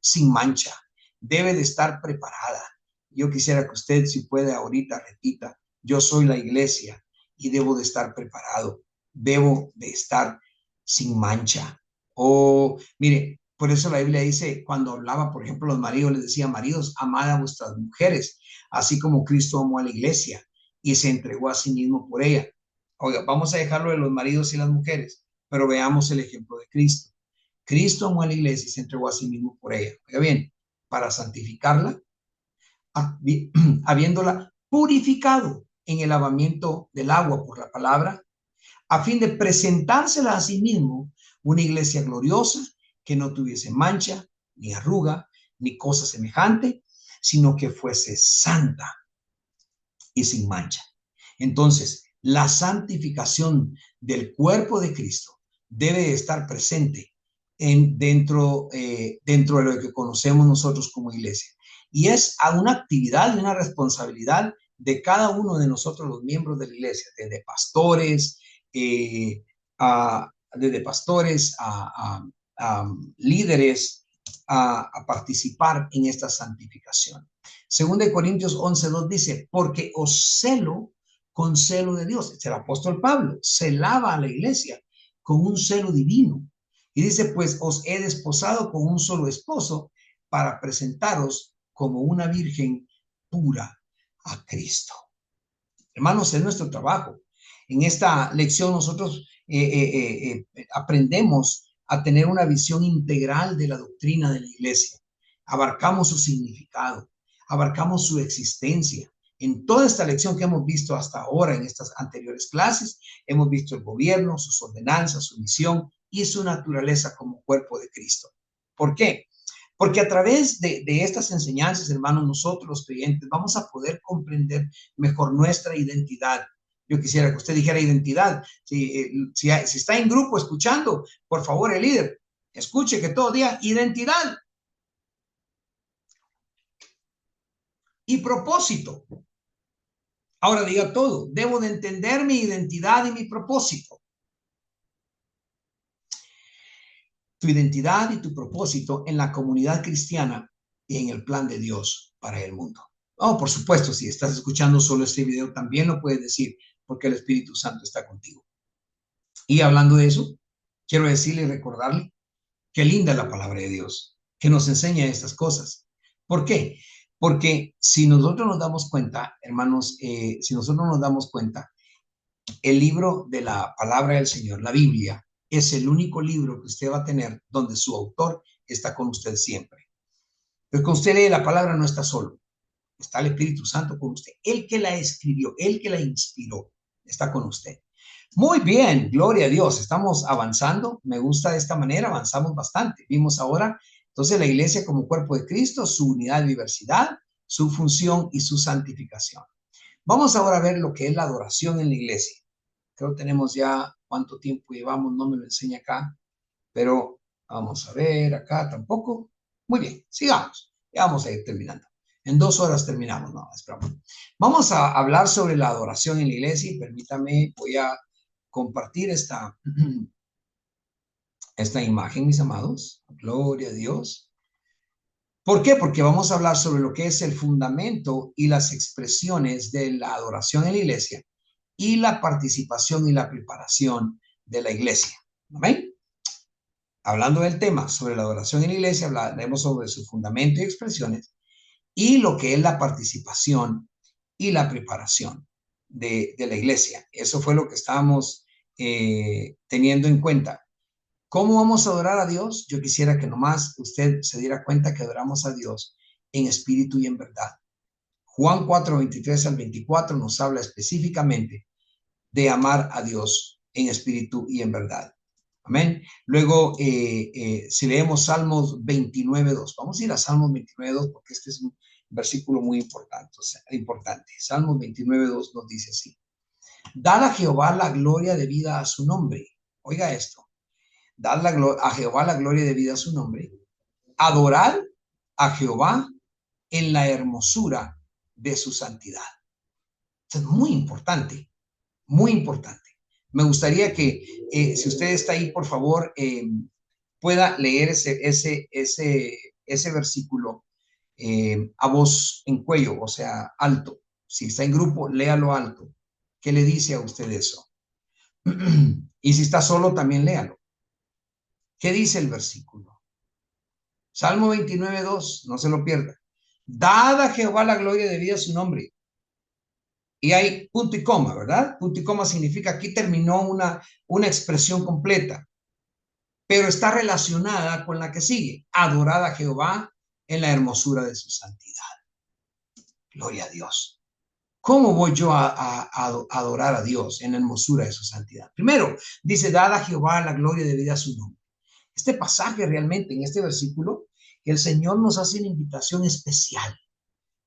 sin mancha, debe de estar preparada. Yo quisiera que usted, si puede ahorita, repita: yo soy la iglesia y debo de estar preparado, debo de estar sin mancha. O, mire, por eso la Biblia dice, cuando hablaba, por ejemplo, los maridos, les decía: maridos, amad a vuestras mujeres, así como Cristo amó a la iglesia y se entregó a sí mismo por ella. Oiga, vamos a dejarlo de los maridos y las mujeres, pero veamos el ejemplo de Cristo. Cristo amó a la iglesia y se entregó a sí mismo por ella. Oiga bien, para santificarla, habiéndola purificado en el lavamiento del agua por la palabra, a fin de presentársela a sí mismo una iglesia gloriosa que no tuviese mancha, ni arruga, ni cosa semejante, sino que fuese santa y sin mancha. Entonces, la santificación del cuerpo de Cristo debe estar presente dentro de lo que conocemos nosotros como iglesia. Y es a una actividad y una responsabilidad de cada uno de nosotros, los miembros de la iglesia, desde pastores, a líderes, a participar en esta santificación. Segunda de Corintios 11:2 dice: porque os celo con celo de Dios. Es el apóstol Pablo, celaba a la iglesia con un celo divino. Y dice: pues os he desposado con un solo esposo para presentaros como una virgen pura a Cristo. Hermanos, es nuestro trabajo. En esta lección nosotros aprendemos a tener una visión integral de la doctrina de la iglesia. Abarcamos su significado, abarcamos su existencia. En toda esta lección que hemos visto hasta ahora, en estas anteriores clases, hemos visto el gobierno, sus ordenanzas, su misión y su naturaleza como cuerpo de Cristo. ¿Por qué? Porque a través de estas enseñanzas, hermanos, nosotros los creyentes vamos a poder comprender mejor nuestra identidad. Yo quisiera que usted dijera identidad. Si está en grupo escuchando, por favor, el líder, escuche que todo diga identidad y propósito. Ahora diga todo: debo de entender mi identidad y mi propósito. Tu identidad y tu propósito en la comunidad cristiana y en el plan de Dios para el mundo. Oh, por supuesto, si estás escuchando solo este video, también lo puedes decir, porque el Espíritu Santo está contigo. Y hablando de eso, quiero decirle y recordarle qué linda es la palabra de Dios, que nos enseña estas cosas. ¿Por qué? Porque si nosotros nos damos cuenta, hermanos, si nosotros nos damos cuenta, el libro de la palabra del Señor, la Biblia, es el único libro que usted va a tener donde su autor está con usted siempre. Pero cuando usted lee la palabra no está solo, está el Espíritu Santo con usted. El que la escribió, el que la inspiró, está con usted. Muy bien, gloria a Dios, estamos avanzando, me gusta de esta manera, avanzamos bastante. Vimos ahora, entonces, la iglesia como cuerpo de Cristo, su unidad y diversidad, su función y su santificación. Vamos ahora a ver lo que es la adoración en la iglesia. Creo que tenemos ya cuánto tiempo llevamos, no me lo enseña acá, pero Vamos a ver, acá tampoco. Muy bien, sigamos. Ya vamos a ir terminando. En 2 horas terminamos, no, esperamos. Vamos a hablar sobre la adoración en la iglesia y permítame, voy a compartir esta imagen, mis amados. Gloria a Dios. ¿Por qué? Porque vamos a hablar sobre lo que es el fundamento y las expresiones de la adoración en la iglesia y la participación y la preparación de la iglesia. ¿Amén? Hablando del tema sobre la adoración en la iglesia, hablaremos sobre su fundamento y expresiones y lo que es la participación y la preparación de la iglesia. Eso fue lo que estábamos teniendo en cuenta. ¿Cómo vamos a adorar a Dios? Yo quisiera que nomás usted se diera cuenta que adoramos a Dios en espíritu y en verdad. Juan 4, 23 al 24 nos habla específicamente de amar a Dios en espíritu y en verdad. Amén. Luego, si leemos Salmos 29.2, vamos a ir a Salmos 29.2 porque este es un versículo muy importante. Salmos 29.2 nos dice así: Dad a Jehová la gloria debida a su nombre. Oiga esto. Dad a Jehová la gloria debida a su nombre. Adorad a Jehová en la hermosura de su santidad. Esto es muy importante, muy importante. Me gustaría que, si usted está ahí, por favor, pueda leer ese versículo a voz en cuello, o sea, alto. Si está en grupo, léalo alto. ¿Qué le dice a usted eso? Y si está solo, también léalo. ¿Qué dice el versículo? Salmo 29.2, no se lo pierda. Dad a Jehová la gloria debida a su nombre. Y hay punto y coma, ¿verdad? Punto y coma significa aquí terminó una expresión completa, pero está relacionada con la que sigue. Adorad a Jehová en la hermosura de su santidad. Gloria a Dios. ¿Cómo voy yo a adorar a Dios en la hermosura de su santidad? Primero, dice, dad a Jehová la gloria debida a su nombre. Este pasaje realmente, en este versículo, el Señor nos hace una invitación especial,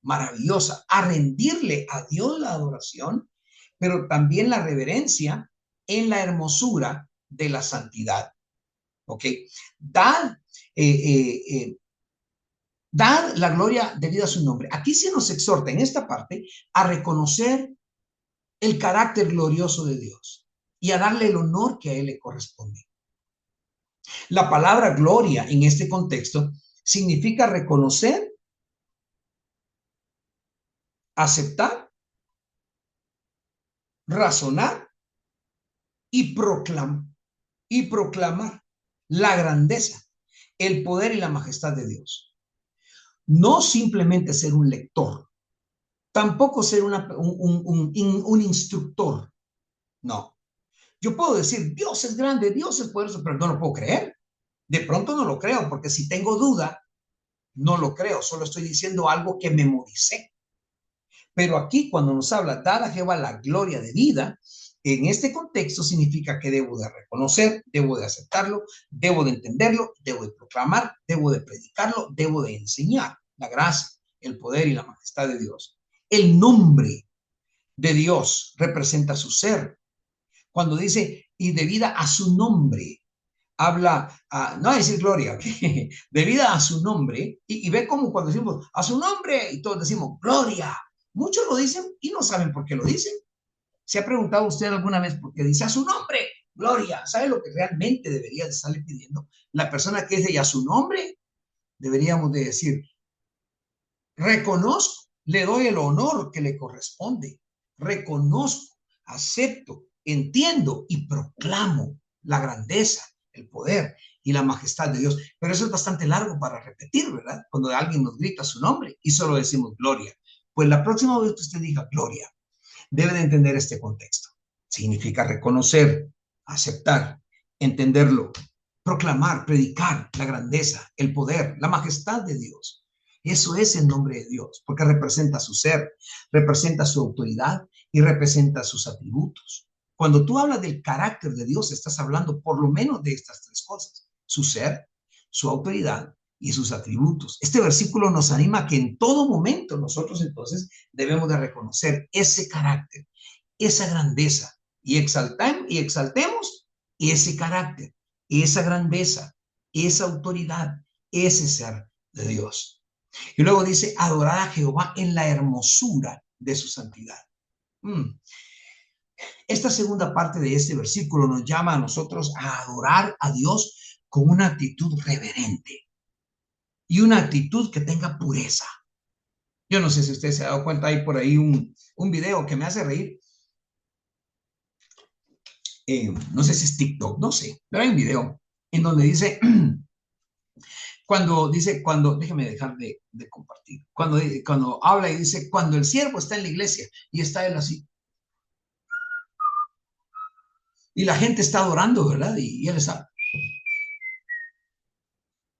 maravillosa, a rendirle a Dios la adoración, pero también la reverencia en la hermosura de la santidad. ¿Ok? Dad la gloria debida a su nombre. Aquí se nos exhorta en esta parte a reconocer el carácter glorioso de Dios y a darle el honor que a Él le corresponde. La palabra gloria en este contexto significa reconocer, aceptar, razonar y proclamar la grandeza, el poder y la majestad de Dios. No simplemente ser un lector, tampoco ser un instructor. No. Yo puedo decir, Dios es grande, Dios es poderoso, pero no lo puedo creer. De pronto no lo creo, porque si tengo duda, no lo creo. Solo estoy diciendo algo que memoricé. Pero aquí cuando nos habla, dad a Jehová la gloria de vida, en este contexto significa que debo de reconocer, debo de aceptarlo, debo de entenderlo, debo de proclamar, debo de predicarlo, debo de enseñar la gracia, el poder y la majestad de Dios. El nombre de Dios representa su ser. Cuando dice, y debida a su nombre, habla, no a decir gloria, ¿okay? Debida a su nombre, y ve como cuando decimos, a su nombre, y todos decimos, gloria. Muchos lo dicen y no saben por qué lo dicen. ¿Se ha preguntado usted alguna vez por qué dice a su nombre, gloria? ¿Sabe lo que realmente debería de estarle pidiendo? La persona que dice, y a su nombre, deberíamos de decir, reconozco, le doy el honor que le corresponde, reconozco, acepto, entiendo y proclamo la grandeza, el poder y la majestad de Dios. Pero eso es bastante largo para repetir, ¿verdad? Cuando alguien nos grita su nombre y solo decimos gloria. Pues la próxima vez que usted diga gloria, debe de entender este contexto. Significa reconocer, aceptar, entenderlo, proclamar, predicar la grandeza, el poder, la majestad de Dios. Eso es el nombre de Dios, porque representa su ser, representa su autoridad y representa sus atributos. Cuando tú hablas del carácter de Dios, estás hablando por lo menos de estas tres cosas: su ser, su autoridad y sus atributos. Este versículo nos anima a que en todo momento nosotros entonces debemos de reconocer ese carácter, esa grandeza y exaltemos ese carácter, esa grandeza, esa autoridad, ese ser de Dios. Y luego dice, adorar a Jehová en la hermosura de su santidad. Esta segunda parte de este versículo nos llama a nosotros a adorar a Dios con una actitud reverente y una actitud que tenga pureza. Yo no sé si usted se ha dado cuenta, hay por ahí un video que me hace reír. No sé si es TikTok, no sé, pero hay un video en donde dice, déjeme dejar de compartir, cuando habla y dice, cuando el siervo está en la iglesia y está él así, y la gente está adorando, ¿verdad? Y él está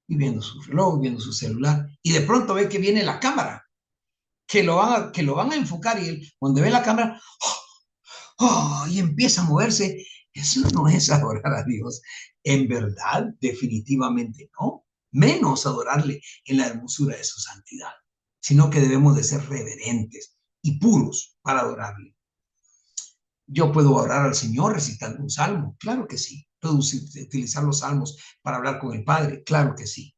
y viendo su reloj, viendo su celular, y de pronto ve que viene la cámara, que lo van a enfocar, y él, cuando ve la cámara, y empieza a moverse. Eso no es adorar a Dios. En verdad, definitivamente no. Menos adorarle en la hermosura de su santidad, sino que debemos de ser reverentes y puros para adorarle. Yo puedo orar al Señor recitando un salmo, claro que sí. Puedo utilizar los salmos para hablar con el Padre, claro que sí.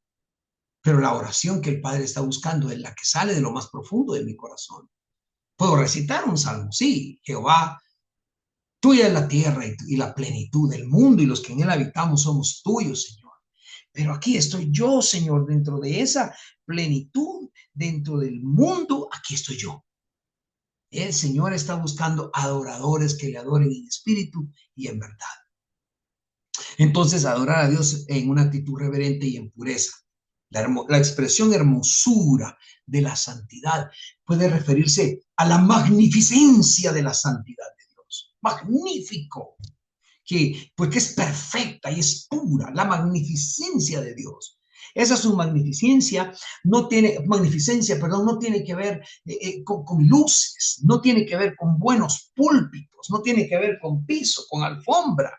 Pero la oración que el Padre está buscando es la que sale de lo más profundo de mi corazón. Puedo recitar un salmo, sí, Jehová, tuya es la tierra y la plenitud del mundo, y los que en él habitamos somos tuyos, Señor. Pero aquí estoy yo, Señor, dentro de esa plenitud, dentro del mundo, aquí estoy yo. El Señor está buscando adoradores que le adoren en espíritu y en verdad. Entonces, adorar a Dios en una actitud reverente y en pureza. La expresión hermosura de la santidad puede referirse a la magnificencia de la santidad de Dios. Magnífico. Porque es perfecta y es pura, la magnificencia de Dios. Esa es su magnificencia, no tiene que ver con luces, no tiene que ver con buenos púlpitos, no tiene que ver con piso, con alfombra.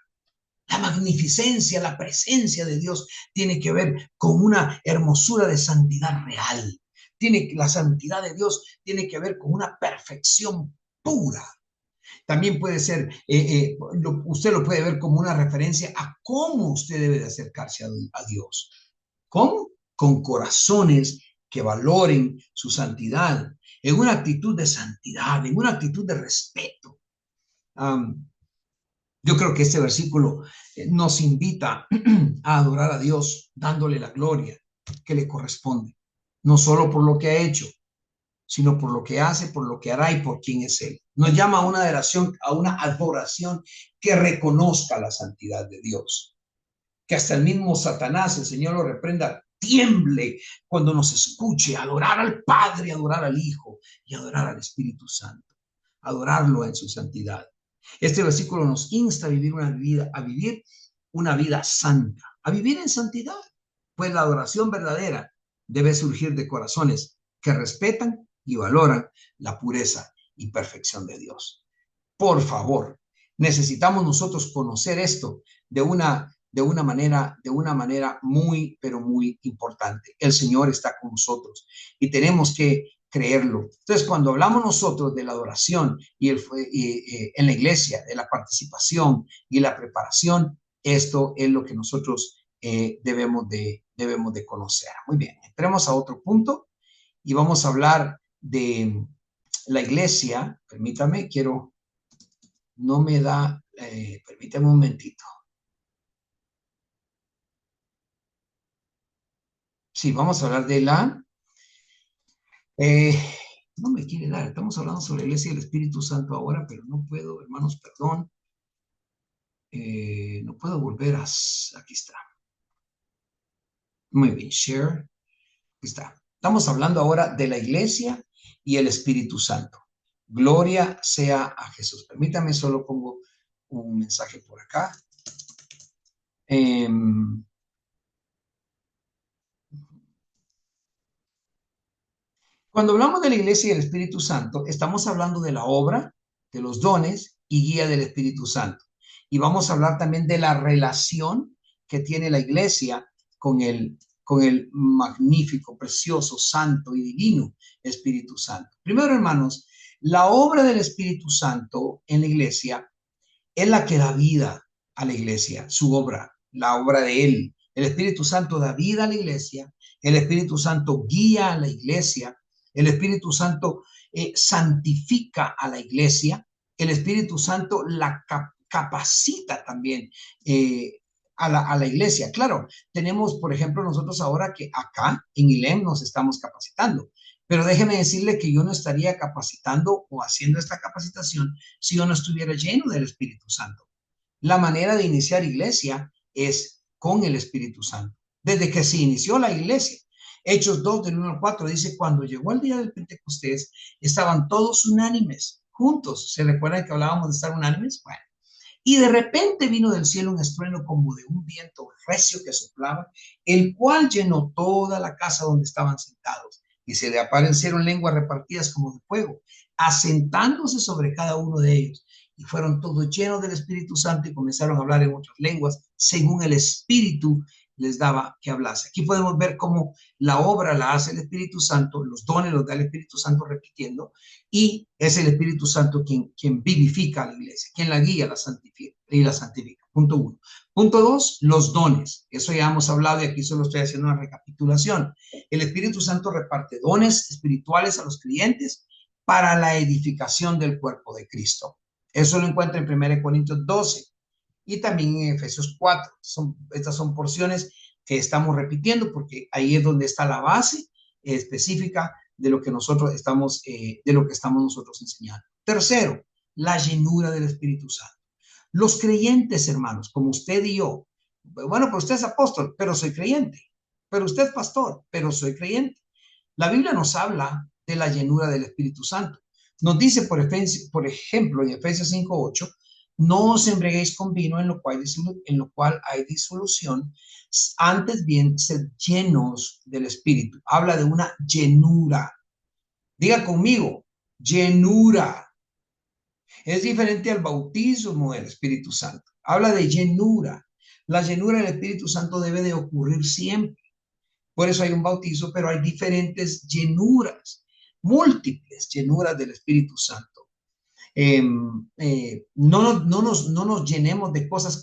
La magnificencia, la presencia de Dios tiene que ver con una hermosura de santidad real. La santidad de Dios tiene que ver con una perfección pura. También puede ser, usted lo puede ver como una referencia a cómo usted debe de acercarse a Dios. ¿Cómo? Con corazones que valoren su santidad, en una actitud de santidad, en una actitud de respeto. Yo creo que este versículo nos invita a adorar a Dios dándole la gloria que le corresponde, no solo por lo que ha hecho, sino por lo que hace, por lo que hará y por quién es Él. Nos llama a una adoración que reconozca la santidad de Dios. Que hasta el mismo Satanás, el Señor lo reprenda, tiemble cuando nos escuche adorar al Padre, adorar al Hijo y adorar al Espíritu Santo. Adorarlo en su santidad. Este versículo nos insta a vivir una vida santa, a vivir en santidad. Pues la adoración verdadera debe surgir de corazones que respetan y valoran la pureza y perfección de Dios. Por favor, necesitamos nosotros conocer esto de una manera muy, pero muy importante. El Señor está con nosotros y tenemos que creerlo. Entonces, cuando hablamos nosotros de la adoración en la iglesia, de la participación y la preparación, esto es lo que nosotros debemos de conocer. Muy bien, entremos a otro punto y vamos a hablar de la iglesia. Permítame, no me da, permítame un momentito. Sí, vamos a hablar de no me quiere dar, estamos hablando sobre la iglesia del Espíritu Santo ahora, pero no puedo, hermanos, perdón. No puedo volver aquí está. Muy bien, share. Aquí está. Estamos hablando ahora de la iglesia y el Espíritu Santo. Gloria sea a Jesús. Permítame, solo pongo un mensaje por acá. Cuando hablamos de la iglesia y del Espíritu Santo, estamos hablando de la obra, de los dones y guía del Espíritu Santo. Y vamos a hablar también de la relación que tiene la iglesia con el magnífico, precioso, santo y divino Espíritu Santo. Primero, hermanos, la obra del Espíritu Santo en la iglesia es la que da vida a la iglesia, su obra, la obra de Él, El Espíritu Santo da vida a la iglesia, el Espíritu Santo guía a la iglesia, el Espíritu Santo santifica a la iglesia, el Espíritu Santo la capacita también a la iglesia. Claro, tenemos, por ejemplo, nosotros ahora que acá en ILEM nos estamos capacitando, pero déjeme decirle que yo no estaría capacitando o haciendo esta capacitación si yo no estuviera lleno del Espíritu Santo. La manera de iniciar iglesia es con el Espíritu Santo. Desde que se inició la iglesia, Hechos 2, del 1 al 4, dice, cuando llegó el día del Pentecostés, estaban todos unánimes, juntos. ¿Se recuerdan que hablábamos de estar unánimes? Bueno, y de repente vino del cielo un estruendo como de un viento recio que soplaba, el cual llenó toda la casa donde estaban sentados. Y se le aparecieron lenguas repartidas como de fuego, asentándose sobre cada uno de ellos. Y fueron todos llenos del Espíritu Santo y comenzaron a hablar en otras lenguas, según el Espíritu les daba que hablase. Aquí podemos ver cómo la obra la hace el Espíritu Santo, los dones los da el Espíritu Santo repitiendo, y es el Espíritu Santo quien vivifica a la iglesia, quien la guía, la santifica y la santifica. Punto 1. Punto 2, los dones. Eso ya hemos hablado y aquí solo estoy haciendo una recapitulación. El Espíritu Santo reparte dones espirituales a los creyentes para la edificación del cuerpo de Cristo. Eso lo encuentra en 1 Corintios 12 y también en Efesios 4. Estas son porciones que estamos repitiendo porque ahí es donde está la base específica de lo que nosotros estamos, nosotros enseñando. Tercero, la llenura del Espíritu Santo. Los creyentes, hermanos, como usted y yo, bueno, pues usted es apóstol, pero soy creyente, pero usted es pastor, pero soy creyente. La Biblia nos habla de la llenura del Espíritu Santo. Nos dice, por ejemplo, en Efesios 5:8, no os embriaguéis con vino en lo cual hay disolución, antes bien sed llenos del Espíritu. Habla de una llenura. Diga conmigo, llenura. Es diferente al bautismo del Espíritu Santo. Habla de llenura. La llenura del Espíritu Santo debe de ocurrir siempre. Por eso hay un bautizo, pero hay diferentes llenuras, múltiples llenuras del Espíritu Santo. No nos llenemos de cosas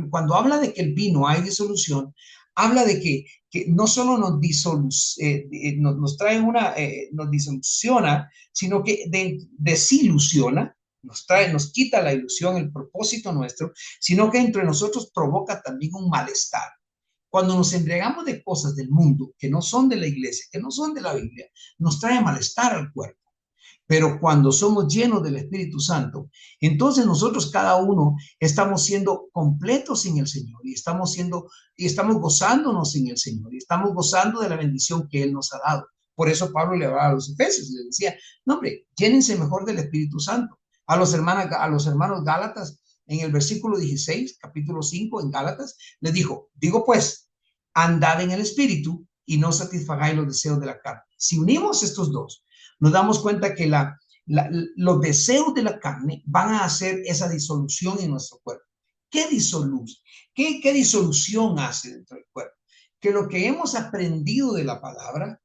cuando habla de que el vino hay disolución, habla de que no solo nos trae nos disoluciona, sino que desilusiona, nos quita la ilusión, el propósito nuestro, sino que entre nosotros provoca también un malestar. Cuando nos embriagamos de cosas del mundo que no son de la iglesia, que no son de la Biblia, nos trae malestar al cuerpo. Pero cuando somos llenos del Espíritu Santo, entonces nosotros cada uno estamos siendo completos en el Señor y estamos gozándonos en el Señor y estamos gozando de la bendición que Él nos ha dado. Por eso Pablo le hablaba a los Efesios, les decía, no hombre, llénense mejor del Espíritu Santo. A los hermanos Gálatas, en el versículo 16, capítulo 5 en Gálatas, les dijo, digo pues, andad en el Espíritu y no satisfagáis los deseos de la carne. Si unimos estos dos, nos damos cuenta que los deseos de la carne van a hacer esa disolución en nuestro cuerpo. ¿Qué disolución hace dentro del cuerpo? Que lo que hemos aprendido de la palabra,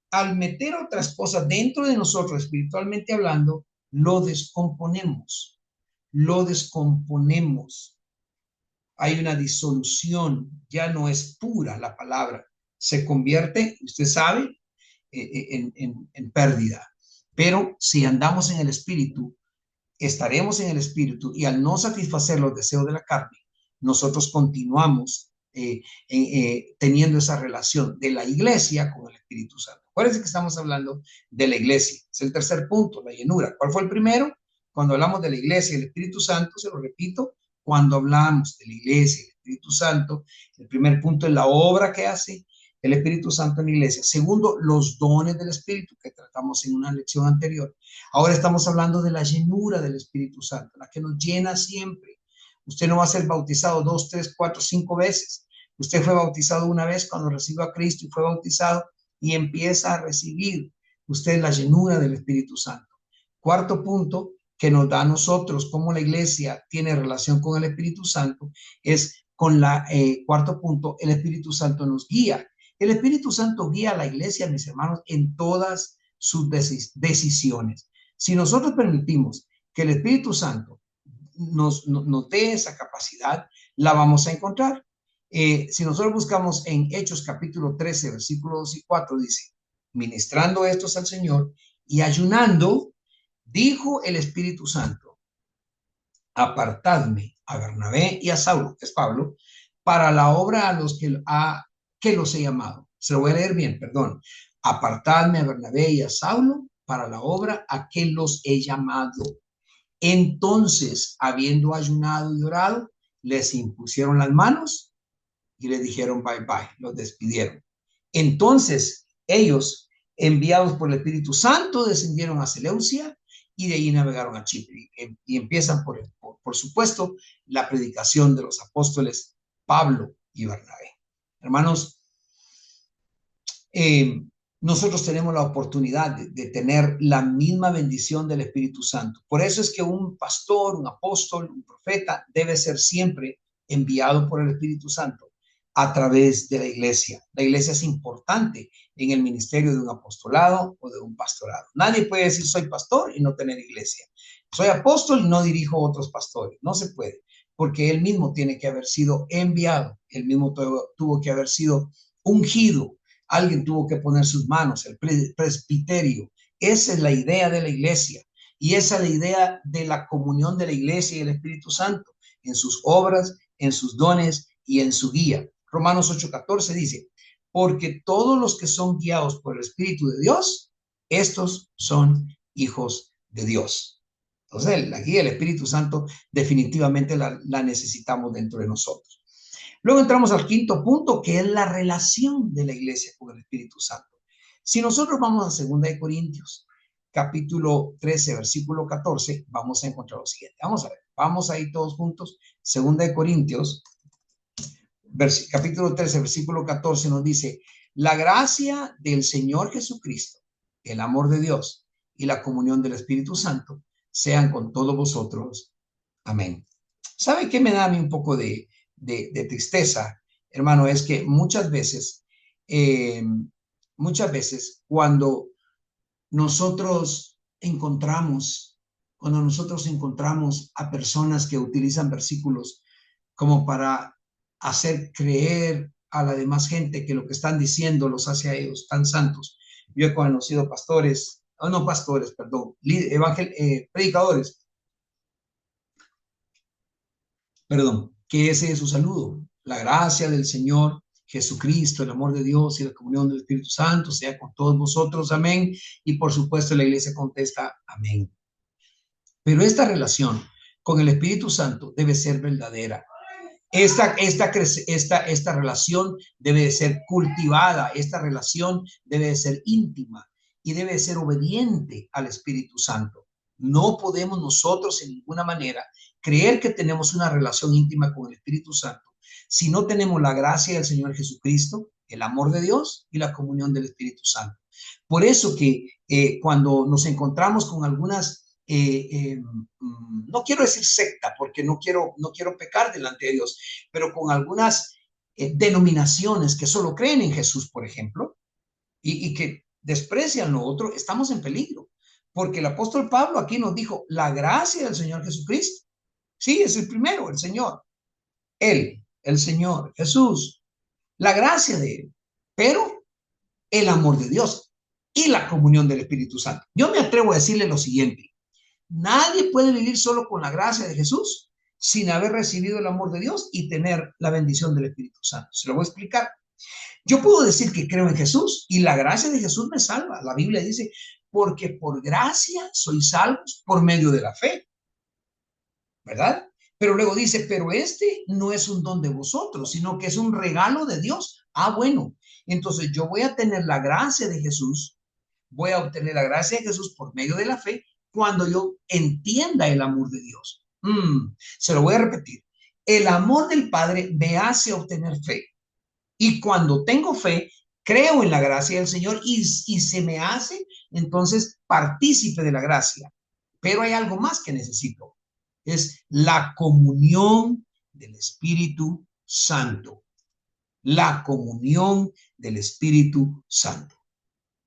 al meter otras cosas dentro de nosotros, espiritualmente hablando, lo descomponemos. Hay una disolución, ya no es pura la palabra. Se convierte, usted sabe, en pérdida. Pero si andamos en el Espíritu, estaremos en el Espíritu y al no satisfacer los deseos de la carne, nosotros continuamos teniendo esa relación de la iglesia con el Espíritu Santo. Acuérdense que estamos hablando de la iglesia. Es el tercer punto, la llenura. ¿Cuál fue el primero? Cuando hablamos de la iglesia y el Espíritu Santo, se lo repito, cuando hablamos de la iglesia y el Espíritu Santo, el primer punto es la obra que hace el Espíritu Santo en la iglesia. Segundo, los dones del Espíritu que tratamos en una lección anterior. Ahora estamos hablando de la llenura del Espíritu Santo, la que nos llena siempre. Usted no va a ser bautizado 2, 3, 4, 5 veces. Usted fue bautizado una vez cuando recibió a Cristo y fue bautizado y empieza a recibir usted la llenura del Espíritu Santo. Cuarto punto que nos da a nosotros como la iglesia tiene relación con el Espíritu Santo es con cuarto punto, el Espíritu Santo nos guía. El Espíritu Santo guía a la iglesia, mis hermanos, en todas sus decisiones. Si nosotros permitimos que el Espíritu Santo nos dé esa capacidad, la vamos a encontrar. Si nosotros buscamos en Hechos capítulo 13, versículos 2 y 4, dice, ministrando estos al Señor y ayunando, dijo el Espíritu Santo, apartadme a Bernabé y a Saulo, que es Pablo, para la obra que los he llamado. Se lo voy a leer bien, perdón. Apartadme a Bernabé y a Saulo para la obra a que los he llamado. Entonces, habiendo ayunado y orado, les impusieron las manos y les dijeron bye bye, los despidieron. Entonces, ellos, enviados por el Espíritu Santo, descendieron a Seleucia y de ahí navegaron a Chipre. Y empiezan, por supuesto, la predicación de los apóstoles Pablo y Bernabé. Hermanos, nosotros tenemos la oportunidad de tener la misma bendición del Espíritu Santo. Por eso es que un pastor, un apóstol, un profeta debe ser siempre enviado por el Espíritu Santo a través de la iglesia. La iglesia es importante en el ministerio de un apostolado o de un pastorado. Nadie puede decir soy pastor y no tener iglesia. Soy apóstol y no dirijo a otros pastores. No se puede, porque él mismo tiene que haber sido enviado. Él mismo tuvo que haber sido ungido. Alguien tuvo que poner sus manos, el presbiterio. Esa es la idea de la iglesia. Y esa es la idea de la comunión de la iglesia y el Espíritu Santo en sus obras, en sus dones y en su guía. Romanos 8:14 dice, porque todos los que son guiados por el Espíritu de Dios, estos son hijos de Dios. Entonces, la guía del Espíritu Santo definitivamente la necesitamos dentro de nosotros. Luego entramos al quinto punto, que es la relación de la iglesia con el Espíritu Santo. Si nosotros vamos a 2 de Corintios, capítulo 13, versículo 14, vamos a encontrar lo siguiente. Vamos a ver, vamos a ir todos juntos. 2 de Corintios, capítulo 13, versículo 14 nos dice, la gracia del Señor Jesucristo, el amor de Dios y la comunión del Espíritu Santo sean con todos vosotros. Amén. ¿Sabe qué me da a mí un poco de tristeza, hermano? Es que muchas veces cuando nosotros encontramos a personas que utilizan versículos como para hacer creer a la demás gente que lo que están diciendo los hace a ellos tan santos. Yo he conocido pastores, no pastores, perdón, predicadores, perdón, que ese es su saludo. La gracia del Señor Jesucristo, el amor de Dios y la comunión del Espíritu Santo sea con todos vosotros, amén. Y por supuesto la iglesia contesta, amén. Pero esta relación con el Espíritu Santo debe ser verdadera. Esta relación debe de ser cultivada, esta relación debe de ser íntima y debe de ser obediente al Espíritu Santo. No podemos nosotros en ninguna manera creer que tenemos una relación íntima con el Espíritu Santo si no tenemos la gracia del Señor Jesucristo, el amor de Dios y la comunión del Espíritu Santo. Por eso que cuando nos encontramos con algunas no quiero decir secta, porque no quiero pecar delante de Dios, pero con algunas denominaciones que solo creen en Jesús, por ejemplo, y que desprecian lo otro, estamos en peligro, porque el apóstol Pablo aquí nos dijo, la gracia del Señor Jesucristo, sí, es el primero, el Señor, Él, el Señor, Jesús, la gracia de Él, pero el amor de Dios y la comunión del Espíritu Santo. Yo me atrevo a decirle lo siguiente, nadie puede vivir solo con la gracia de Jesús sin haber recibido el amor de Dios y tener la bendición del Espíritu Santo. Se lo voy a explicar. Yo puedo decir que creo en Jesús y la gracia de Jesús me salva. La Biblia dice, porque por gracia sois salvos por medio de la fe, ¿verdad? Pero luego dice, pero este no es un don de vosotros, sino que es un regalo de Dios. Ah, bueno, entonces yo voy a tener la gracia de Jesús, voy a obtener la gracia de Jesús por medio de la fe, cuando yo entienda el amor de Dios. Se lo voy a repetir. El amor del Padre me hace obtener fe. Y cuando tengo fe, creo en la gracia del Señor y se me hace entonces partícipe de la gracia. Pero hay algo más que necesito. Es la comunión del Espíritu Santo. La comunión del Espíritu Santo.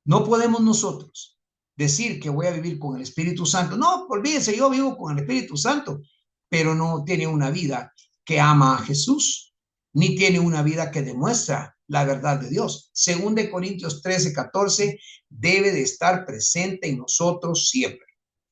No podemos nosotros decir que voy a vivir con el Espíritu Santo. No, olvídense, yo vivo con el Espíritu Santo, pero no tiene una vida que ama a Jesús. ni tiene una vida que demuestra la verdad de Dios. Según de Corintios 13:14, debe de estar presente en nosotros siempre.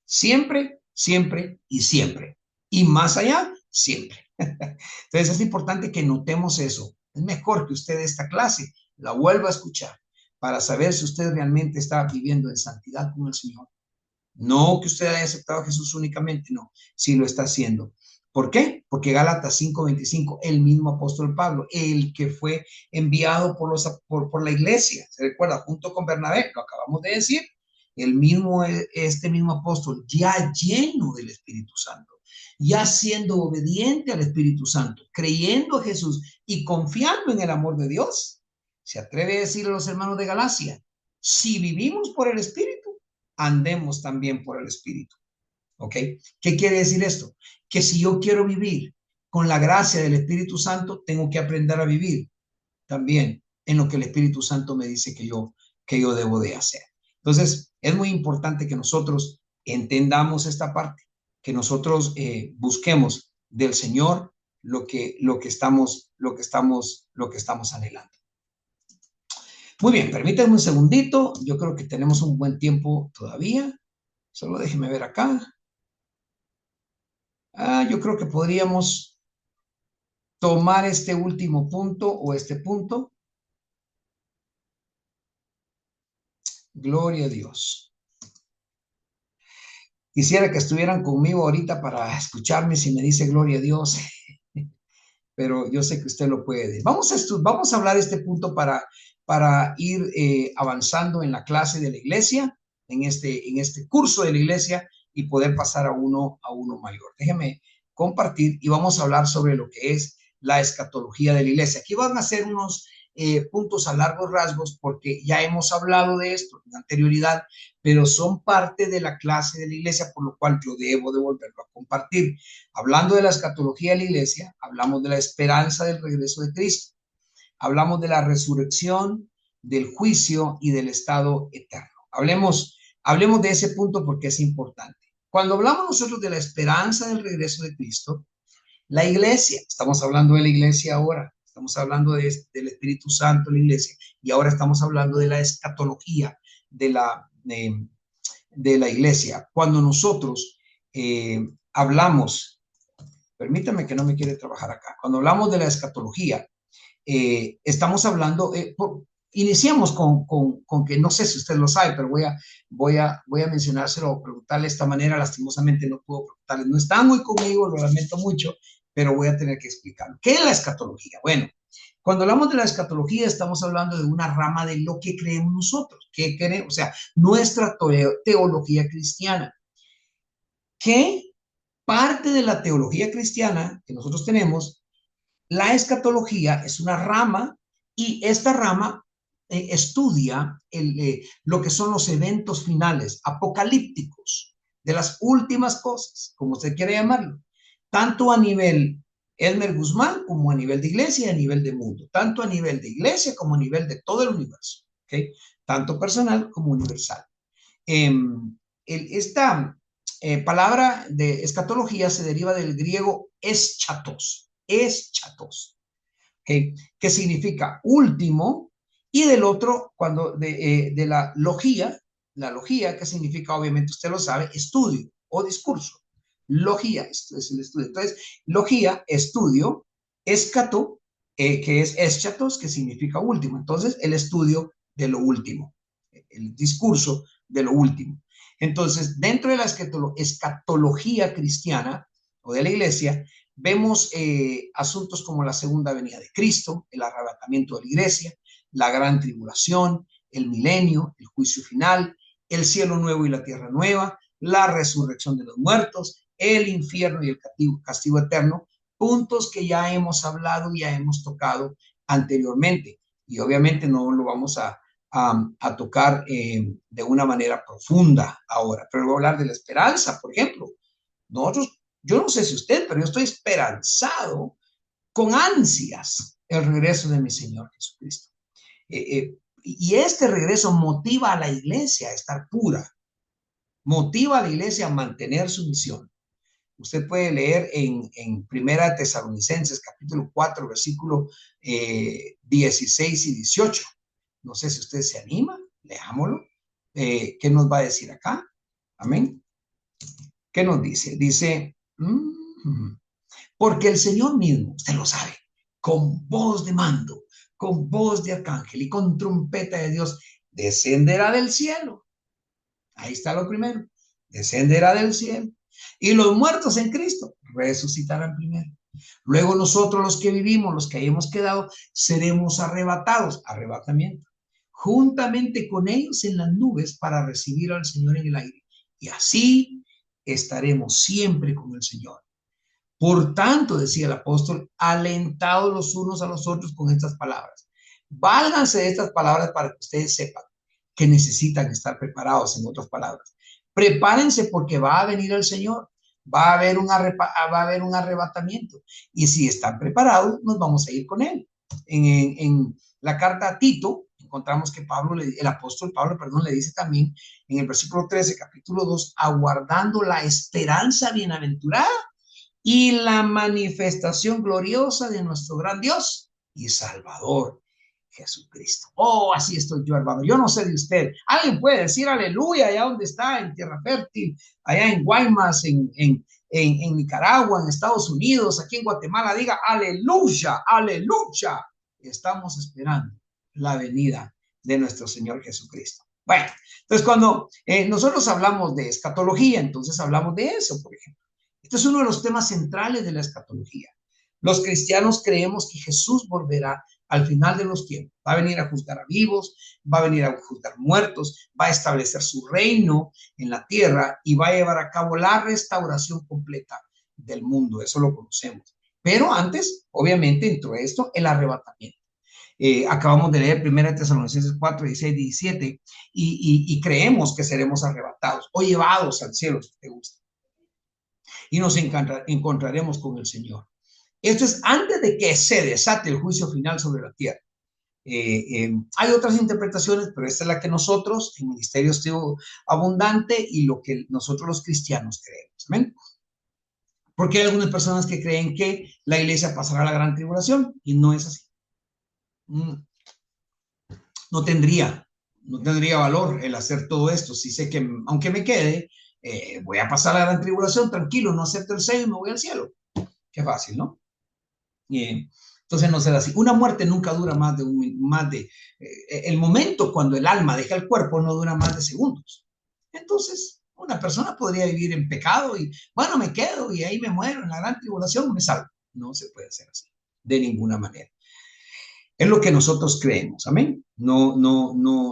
Siempre, siempre y siempre. Y más allá, siempre. Entonces es importante que notemos eso. Es mejor que usted esta clase la vuelva a escuchar para saber si usted realmente está viviendo en santidad con el Señor. No que usted haya aceptado a Jesús únicamente, no, si lo está haciendo. ¿Por qué? Porque Gálatas 5:25, el mismo apóstol Pablo, el que fue enviado por la iglesia, se recuerda, junto con Bernabé, lo acabamos de decir, este mismo apóstol, ya lleno del Espíritu Santo, ya siendo obediente al Espíritu Santo, creyendo a Jesús y confiando en el amor de Dios, se atreve a decir a los hermanos de Galacia, si vivimos por el Espíritu, andemos también por el Espíritu. ¿Ok? ¿Qué quiere decir esto? Que si yo quiero vivir con la gracia del Espíritu Santo, tengo que aprender a vivir también en lo que el Espíritu Santo me dice que yo debo de hacer. Entonces, es muy importante que nosotros entendamos esta parte, que nosotros busquemos del Señor lo que estamos anhelando. Muy bien, permítanme un segundito. Yo creo que tenemos un buen tiempo todavía. Solo déjenme ver acá. Yo creo que podríamos tomar este último punto o este punto. Gloria a Dios. Quisiera que estuvieran conmigo ahorita para escucharme si me dice gloria a Dios, pero yo sé que usted lo puede. Vamos a hablar este punto para ir avanzando en la clase de la iglesia, en este curso de la iglesia y poder pasar a uno mayor. Déjeme compartir y vamos a hablar sobre lo que es la escatología de la iglesia. Aquí van a ser unos puntos a largos rasgos porque ya hemos hablado de esto en anterioridad, pero son parte de la clase de la iglesia, por lo cual yo debo de volverlo a compartir. Hablando de la escatología de la iglesia, hablamos de la esperanza del regreso de Cristo, hablamos de la resurrección, del juicio y del estado eterno. Hablemos de ese punto porque es importante. Cuando hablamos nosotros de la esperanza del regreso de Cristo, la iglesia, estamos hablando de la iglesia ahora, estamos hablando del Espíritu Santo, la iglesia, y ahora estamos hablando de la escatología de la iglesia. Cuando nosotros hablamos, permítame que no me quiere trabajar acá, cuando hablamos de la escatología, estamos hablando, iniciamos con que no sé si usted lo sabe, pero voy a mencionárselo o preguntarle de esta manera. Lastimosamente no puedo preguntarle, no está muy conmigo, lo lamento mucho, pero voy a tener que explicarlo. ¿Qué es la escatología? Bueno, cuando hablamos de la escatología estamos hablando de una rama de lo que creemos nosotros, ¿qué queremos? O sea, nuestra teología cristiana. ¿Qué parte de la teología cristiana que nosotros tenemos? La escatología es una rama y esta rama estudia lo que son los eventos finales, apocalípticos, de las últimas cosas, como usted quiere llamarlo, tanto a nivel Elmer Guzmán como a nivel de iglesia y a nivel de mundo, tanto a nivel de iglesia como a nivel de todo el universo, ¿okay? Tanto personal como universal. Esta palabra de escatología se deriva del griego eschatos, ¿okay? Que significa último, y del otro, de la logía, que significa, obviamente usted lo sabe, estudio o discurso. Logía, esto es el estudio. Entonces, logía, estudio, escato, que es eschatos, que significa último. Entonces, el estudio de lo último, el discurso de lo último. Entonces, dentro de la escatología cristiana o de la iglesia, vemos asuntos como la segunda venida de Cristo, el arrebatamiento de la iglesia, la gran tribulación, el milenio, el juicio final, el cielo nuevo y la tierra nueva, la resurrección de los muertos, el infierno y el castigo eterno, puntos que ya hemos hablado y ya hemos tocado anteriormente. Y obviamente no lo vamos a tocar de una manera profunda ahora, pero voy a hablar de la esperanza, por ejemplo. Yo no sé si usted, pero yo estoy esperanzado con ansias el regreso de mi Señor Jesucristo. Y este regreso motiva a la iglesia a estar pura, motiva a la iglesia a mantener su misión, Usted puede leer en Primera de Tesalonicenses, capítulo 4, versículo 16 y 18. No sé si usted se anima, leámoslo. ¿Qué nos va a decir acá? Amén. ¿Qué nos dice? Dice, porque el Señor mismo, usted lo sabe, con voz de mando, con voz de arcángel y con trompeta de Dios, descenderá del cielo. Ahí está lo primero. Descenderá del cielo. Y los muertos en Cristo resucitarán primero. Luego nosotros los que vivimos, los que hayamos quedado, seremos arrebatados, arrebatamiento, juntamente con ellos en las nubes para recibir al Señor en el aire. Y así estaremos siempre con el Señor. Por tanto, decía el apóstol, alentados los unos a los otros con estas palabras. Válganse de estas palabras para que ustedes sepan que necesitan estar preparados, en otras palabras. Prepárense porque va a venir el Señor, va a haber un arrebatamiento. Y si están preparados, nos vamos a ir con Él. En la carta a Tito, encontramos que el apóstol Pablo, le dice también en el versículo 13, capítulo 2, aguardando la esperanza bienaventurada y la manifestación gloriosa de nuestro gran Dios y Salvador, Jesucristo. Oh, así estoy yo, hermano. Yo no sé de usted. Alguien puede decir aleluya allá donde está, en Tierra Fértil, allá en Guaymas, en Nicaragua, en Estados Unidos, aquí en Guatemala. Diga aleluya, aleluya. Estamos esperando la venida de nuestro Señor Jesucristo. Bueno, entonces cuando nosotros hablamos de escatología, entonces hablamos de eso, por ejemplo. Este es uno de los temas centrales de la escatología. Los cristianos creemos que Jesús volverá al final de los tiempos. Va a venir a juzgar a vivos, va a venir a juzgar muertos, va a establecer su reino en la tierra y va a llevar a cabo la restauración completa del mundo. Eso lo conocemos. Pero antes, obviamente, entró esto, el arrebatamiento. Acabamos de leer 1 Tesalonicenses 4, 16, 17 y creemos que seremos arrebatados o llevados al cielo, si te gusta. Y nos encontraremos con el Señor. Esto es antes de que se desate el juicio final sobre la tierra. Hay otras interpretaciones, pero esta es la que nosotros, en Ministerio Estudio Abundante, y lo que nosotros los cristianos creemos. ¿Amén? Porque hay algunas personas que creen que la iglesia pasará a la gran tribulación, y no es así. No tendría valor el hacer todo esto. Si sé que, aunque me quede, voy a pasar a la gran tribulación, tranquilo, no acepto el sello y me voy al cielo. Qué fácil, ¿no? Entonces no será así. Una muerte nunca dura el momento cuando el alma deja el cuerpo no dura más de segundos. Entonces, una persona podría vivir en pecado y, bueno, me quedo y ahí me muero en la gran tribulación, me salvo. No se puede hacer así, de ninguna manera. Es lo que nosotros creemos, amén. No,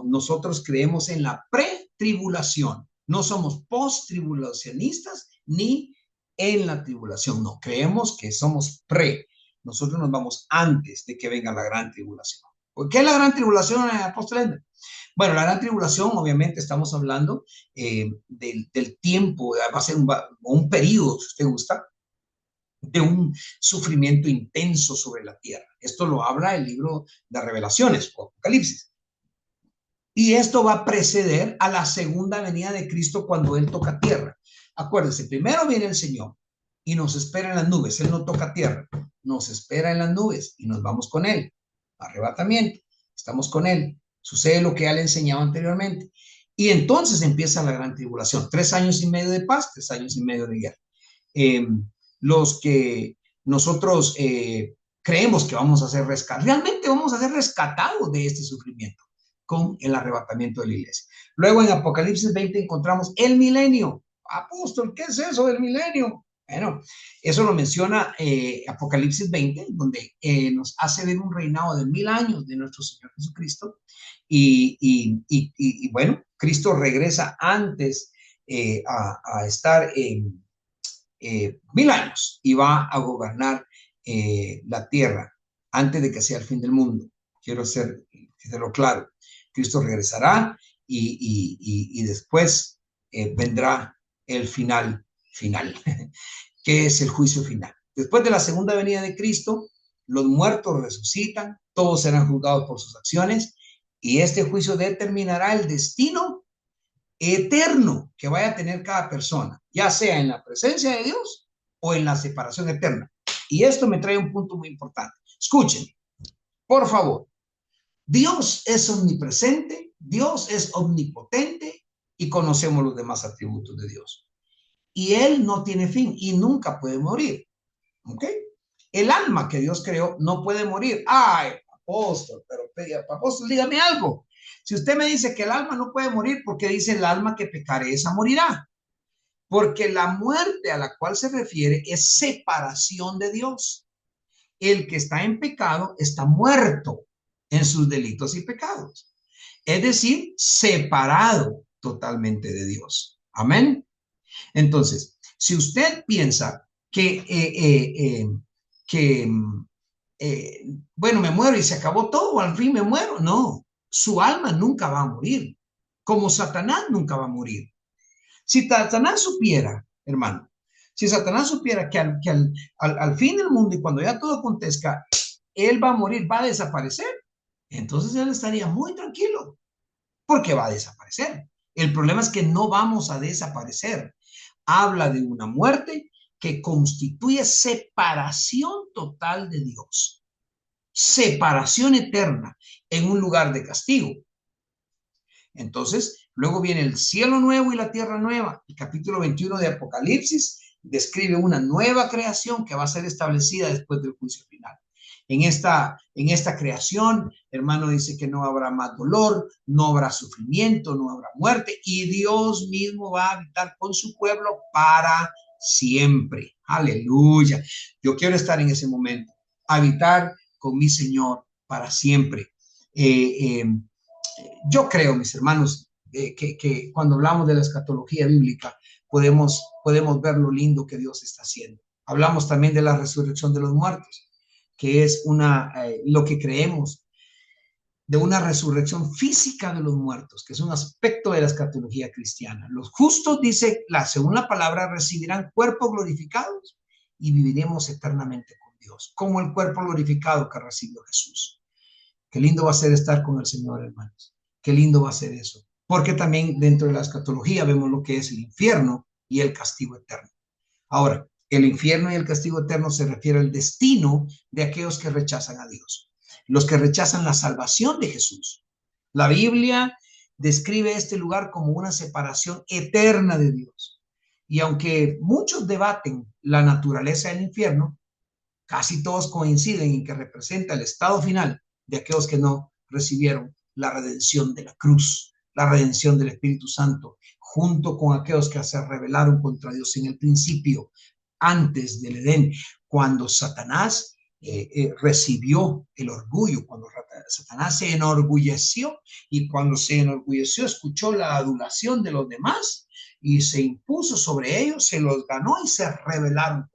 nosotros creemos en la pretribulación. No somos post-tribulacionistas ni en la tribulación. No, creemos que somos pre. Nosotros nos vamos antes de que venga la gran tribulación. ¿Por qué la gran tribulación, apóstol Ender? Bueno, la gran tribulación, obviamente, estamos hablando del tiempo, va a ser un periodo, si usted gusta, de un sufrimiento intenso sobre la tierra. Esto lo habla el libro de Revelaciones o Apocalipsis. Y esto va a preceder a la segunda venida de Cristo cuando Él toca tierra. Acuérdense, primero viene el Señor y nos espera en las nubes. Él no toca tierra, nos espera en las nubes y nos vamos con Él. Arrebatamiento, estamos con Él. Sucede lo que ya le enseñaba anteriormente. Y entonces empieza la gran tribulación. 3 años y medio de paz, 3 años y medio de guerra. Los que nosotros creemos que vamos a ser rescatados, realmente vamos a ser rescatados de este sufrimiento con el arrebatamiento de la iglesia. Luego en Apocalipsis 20 encontramos el milenio. Apóstol, ¿qué es eso del milenio? Bueno, eso lo menciona Apocalipsis 20, donde nos hace ver un reinado de 1000 años de nuestro Señor Jesucristo. Y bueno, Cristo regresa antes a estar en 1000 años y va a gobernar la tierra antes de que sea el fin del mundo. Quiero hacerlo claro. Cristo regresará y después vendrá el final, que es el juicio final. Después de la segunda venida de Cristo, los muertos resucitan, todos serán juzgados por sus acciones y este juicio determinará el destino eterno que vaya a tener cada persona, ya sea en la presencia de Dios o en la separación eterna. Y esto me trae un punto muy importante. Escuchen, por favor. Dios es omnipresente, Dios es omnipotente y conocemos los demás atributos de Dios. Y Él no tiene fin y nunca puede morir. ¿Ok? El alma que Dios creó no puede morir. Ay, apóstol, pero apóstol, dígame algo. Si usted me dice que el alma no puede morir, ¿por qué dice el alma que pecaré, esa morirá? Porque la muerte a la cual se refiere es separación de Dios. El que está en pecado está muerto en sus delitos y pecados. Es decir, separado totalmente de Dios. Amén. Entonces, si usted piensa que bueno, me muero y se acabó todo, al fin me muero, no, su alma nunca va a morir, como Satanás nunca va a morir. Si Satanás supiera, hermano, si Satanás supiera que al fin del mundo y cuando ya todo acontezca, él va a morir, va a desaparecer, entonces él estaría muy tranquilo, porque va a desaparecer. El problema es que no vamos a desaparecer. Habla de una muerte que constituye separación total de Dios, separación eterna en un lugar de castigo. Entonces, luego viene el cielo nuevo y la tierra nueva. El capítulo 21 de Apocalipsis describe una nueva creación que va a ser establecida después del juicio final. En esta creación, hermano, dice que no habrá más dolor, no habrá sufrimiento, no habrá muerte, y Dios mismo va a habitar con su pueblo para siempre. Aleluya. Yo quiero estar en ese momento, habitar con mi Señor para siempre. Yo creo, mis hermanos, que cuando hablamos de la escatología bíblica, podemos ver lo lindo que Dios está haciendo. Hablamos también de la resurrección de los muertos, que es lo que creemos, de una resurrección física de los muertos, que es un aspecto de la escatología cristiana. Los justos, dice, según la palabra, recibirán cuerpos glorificados y viviremos eternamente con Dios, como el cuerpo glorificado que recibió Jesús. Qué lindo va a ser estar con el Señor, hermanos. Qué lindo va a ser eso. Porque también dentro de la escatología vemos lo que es el infierno y el castigo eterno. Ahora, el infierno y el castigo eterno se refiere al destino de aquellos que rechazan a Dios, los que rechazan la salvación de Jesús. La Biblia describe este lugar como una separación eterna de Dios. Y aunque muchos debaten la naturaleza del infierno, casi todos coinciden en que representa el estado final de aquellos que no recibieron la redención de la cruz, la redención del Espíritu Santo, junto con aquellos que se rebelaron contra Dios en el principio, antes del Edén, cuando Satanás recibió el orgullo, cuando Satanás se enorgulleció, y cuando se enorgulleció escuchó la adulación de los demás y se impuso sobre ellos, se los ganó y se rebelaron.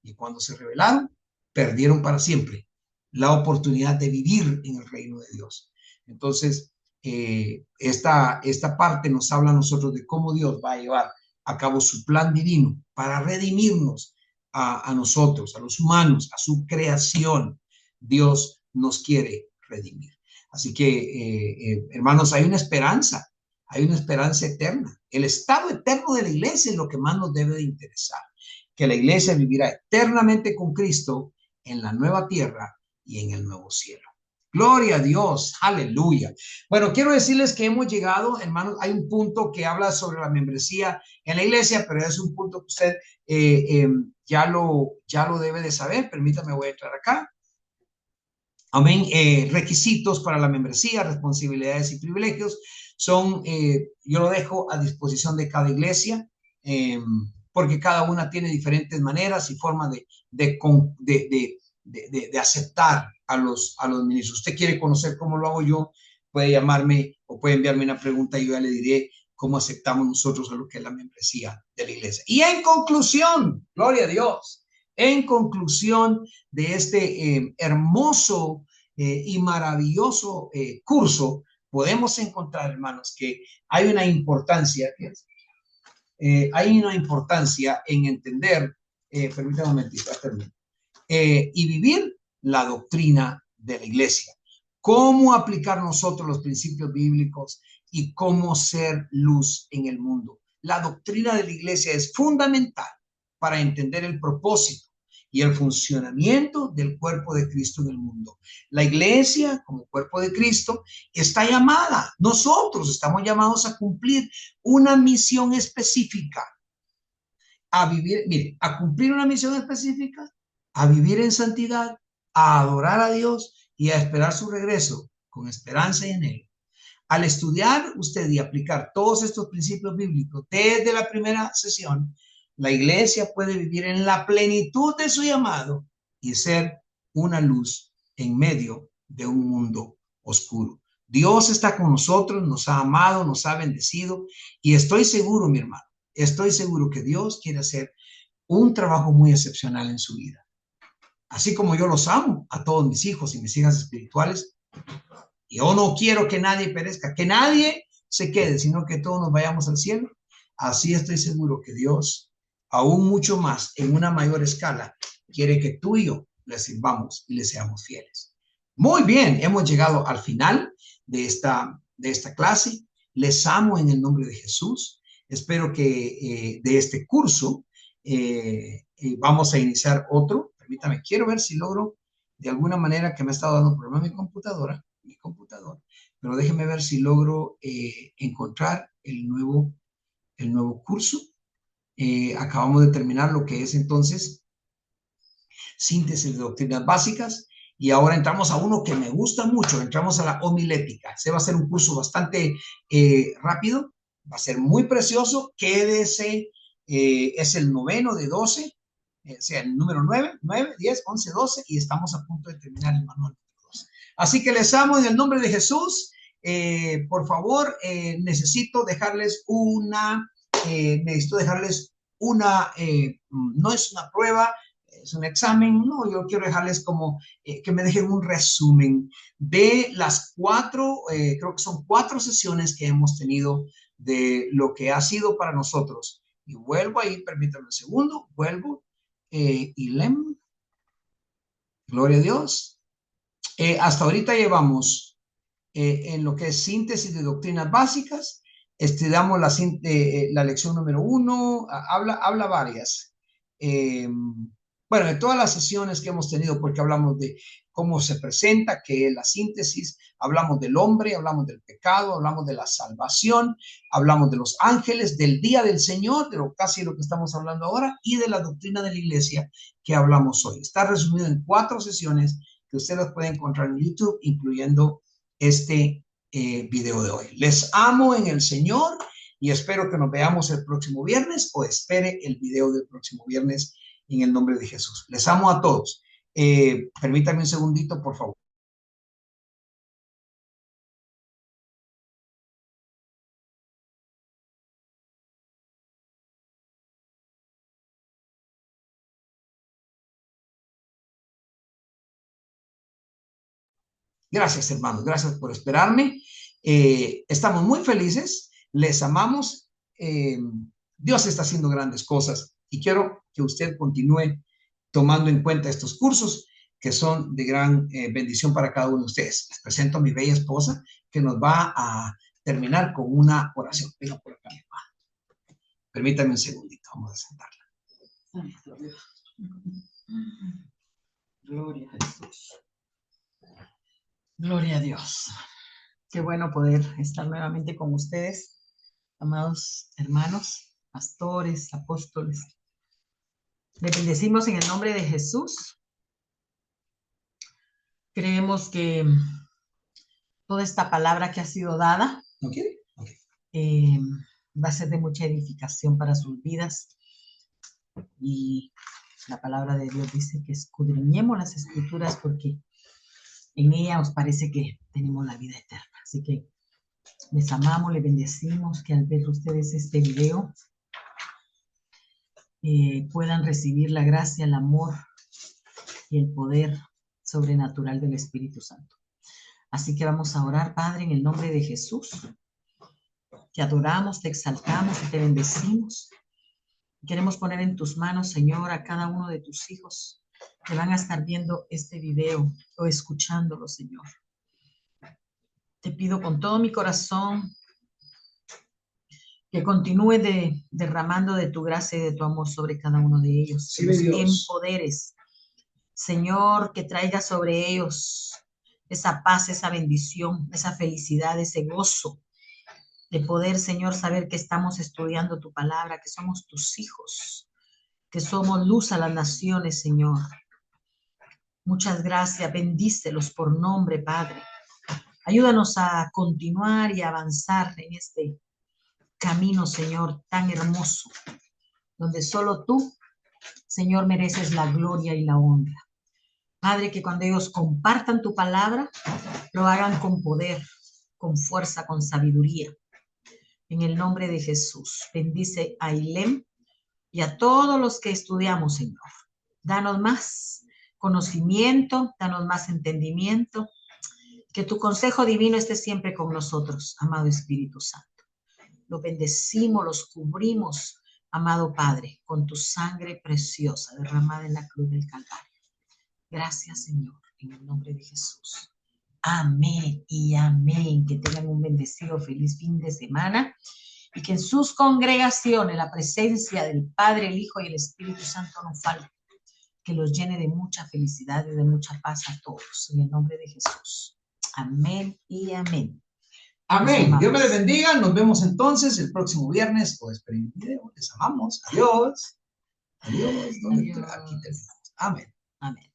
Y cuando se rebelaron, perdieron para siempre la oportunidad de vivir en el reino de Dios. Entonces, esta parte nos habla a nosotros de cómo Dios va a llevar a cabo su plan divino para redimirnos a nosotros, a los humanos, a su creación. Dios nos quiere redimir. Así que, hermanos, hay una esperanza eterna. El estado eterno de la iglesia es lo que más nos debe de interesar, que la iglesia vivirá eternamente con Cristo en la nueva tierra y en el nuevo cielo. Gloria a Dios, aleluya. Bueno, quiero decirles que hemos llegado, hermanos, hay un punto que habla sobre la membresía en la iglesia, pero es un punto que usted ya lo debe de saber. Permítame, voy a entrar acá. Amén. Requisitos para la membresía, responsabilidades y privilegios son, yo lo dejo a disposición de cada iglesia, porque cada una tiene diferentes maneras y formas de aceptar a los ministros. Usted quiere conocer cómo lo hago yo, puede llamarme o puede enviarme una pregunta y yo ya le diré cómo aceptamos nosotros a lo que es la membresía de la iglesia. Y en conclusión, gloria a Dios, en conclusión de este hermoso y maravilloso curso, podemos encontrar, hermanos, que hay una importancia, en entender, permítame un momentito, y vivir la doctrina de la iglesia. Cómo aplicar nosotros los principios bíblicos y cómo ser luz en el mundo. La doctrina de la iglesia es fundamental para entender el propósito y el funcionamiento del cuerpo de Cristo en el mundo. La iglesia, como cuerpo de Cristo, está llamada, nosotros estamos llamados a cumplir una misión específica, a vivir, mire, a cumplir una misión específica, a vivir en santidad, a adorar a Dios y a esperar su regreso con esperanza y anhelo. Al estudiar usted y aplicar todos estos principios bíblicos desde la primera sesión, la iglesia puede vivir en la plenitud de su llamado y ser una luz en medio de un mundo oscuro. Dios está con nosotros, nos ha amado, nos ha bendecido y estoy seguro, mi hermano, estoy seguro que Dios quiere hacer un trabajo muy excepcional en su vida. Así como yo los amo a todos mis hijos y mis hijas espirituales, yo no quiero que nadie perezca, que nadie se quede, sino que todos nos vayamos al cielo. Así estoy seguro que Dios, aún mucho más, en una mayor escala, quiere que tú y yo le sirvamos y le seamos fieles. Muy bien, hemos llegado al final de esta clase. Les amo en el nombre de Jesús. Espero que de este curso vamos a iniciar otro. Permítame, quiero ver si logro de alguna manera, que me ha estado dando un problema mi computador, pero déjeme ver si logro encontrar el nuevo curso. Acabamos de terminar lo que es entonces síntesis de doctrinas básicas y ahora entramos a uno que me gusta mucho, entramos a la homilética. Ese va a ser un curso bastante rápido, va a ser muy precioso, quédese, es el noveno de 12, o sea, el número 9, 10, 11, 12 y estamos a punto de terminar el manual. Así que les amo en el nombre de Jesús. Por favor, necesito dejarles una, no es una prueba, es un examen, no, yo quiero dejarles como que me dejen un resumen de las 4, creo que son 4 sesiones que hemos tenido de lo que ha sido para nosotros. Y vuelvo ahí, permítanme un segundo, vuelvo, y lem, gloria a Dios. Hasta ahorita llevamos en lo que es síntesis de doctrinas básicas, estudiamos la lección número 1, habla varias. Bueno, de todas las sesiones que hemos tenido, porque hablamos de cómo se presenta, que es la síntesis, hablamos del hombre, hablamos del pecado, hablamos de la salvación, hablamos de los ángeles, del día del Señor, de casi lo que estamos hablando ahora, y de la doctrina de la iglesia que hablamos hoy. Está resumido en 4 sesiones que ustedes pueden encontrar en YouTube, incluyendo este video de hoy. Les amo en el Señor y espero que nos veamos el próximo viernes o espere el video del próximo viernes en el nombre de Jesús. Les amo a todos. Permítanme un segundito, por favor. Gracias, hermanos. Gracias por esperarme. Estamos muy felices. Les amamos. Dios está haciendo grandes cosas y quiero que usted continúe tomando en cuenta estos cursos que son de gran bendición para cada uno de ustedes. Les presento a mi bella esposa que nos va a terminar con una oración. Venga por acá, mi hermano. Permítame un segundito. Vamos a sentarla. Gloria a Jesús. Gloria a Dios. Qué bueno poder estar nuevamente con ustedes, amados hermanos, pastores, apóstoles. Les bendecimos en el nombre de Jesús. Creemos que toda esta palabra que ha sido dada va a ser de mucha edificación para sus vidas. Y la palabra de Dios dice que escudriñemos las escrituras porque en ella os parece que tenemos la vida eterna. Así que les amamos, les bendecimos, que al ver ustedes este video puedan recibir la gracia, el amor y el poder sobrenatural del Espíritu Santo. Así que vamos a orar, Padre, en el nombre de Jesús. Te adoramos, te exaltamos y te bendecimos. Queremos poner en tus manos, Señor, a cada uno de tus hijos que van a estar viendo este video o escuchándolo, Señor. Te pido con todo mi corazón que continúe derramando de tu gracia y de tu amor sobre cada uno de ellos. Sí, Que los Dios. empoderes, Señor, que traiga sobre ellos esa paz, esa bendición, esa felicidad, ese gozo de poder, Señor, saber que estamos estudiando tu palabra, que somos tus hijos, que somos luz a las naciones, Señor. Muchas gracias, bendícelos por nombre, Padre. Ayúdanos a continuar y avanzar en este camino, Señor, tan hermoso, donde solo tú, Señor, mereces la gloria y la honra. Padre, que cuando ellos compartan tu palabra, lo hagan con poder, con fuerza, con sabiduría. En el nombre de Jesús, bendice a Ilem y a todos los que estudiamos, Señor. Danos más conocimiento, danos más entendimiento. Que tu consejo divino esté siempre con nosotros, amado Espíritu Santo. Los bendecimos, los cubrimos, amado Padre, con tu sangre preciosa derramada en la cruz del Calvario. Gracias, Señor, en el nombre de Jesús. Amén y amén. Que tengan un bendecido, feliz fin de semana y que en sus congregaciones la presencia del Padre, el Hijo y el Espíritu Santo no falte. Que los llene de mucha felicidad y de mucha paz a todos. En el nombre de Jesús. Amén y amén. Amén. Dios me les bendiga. Nos vemos entonces el próximo viernes. O esperen el video. Les amamos. Adiós. Adiós. ¿Dónde? Aquí terminamos. Amén. Amén.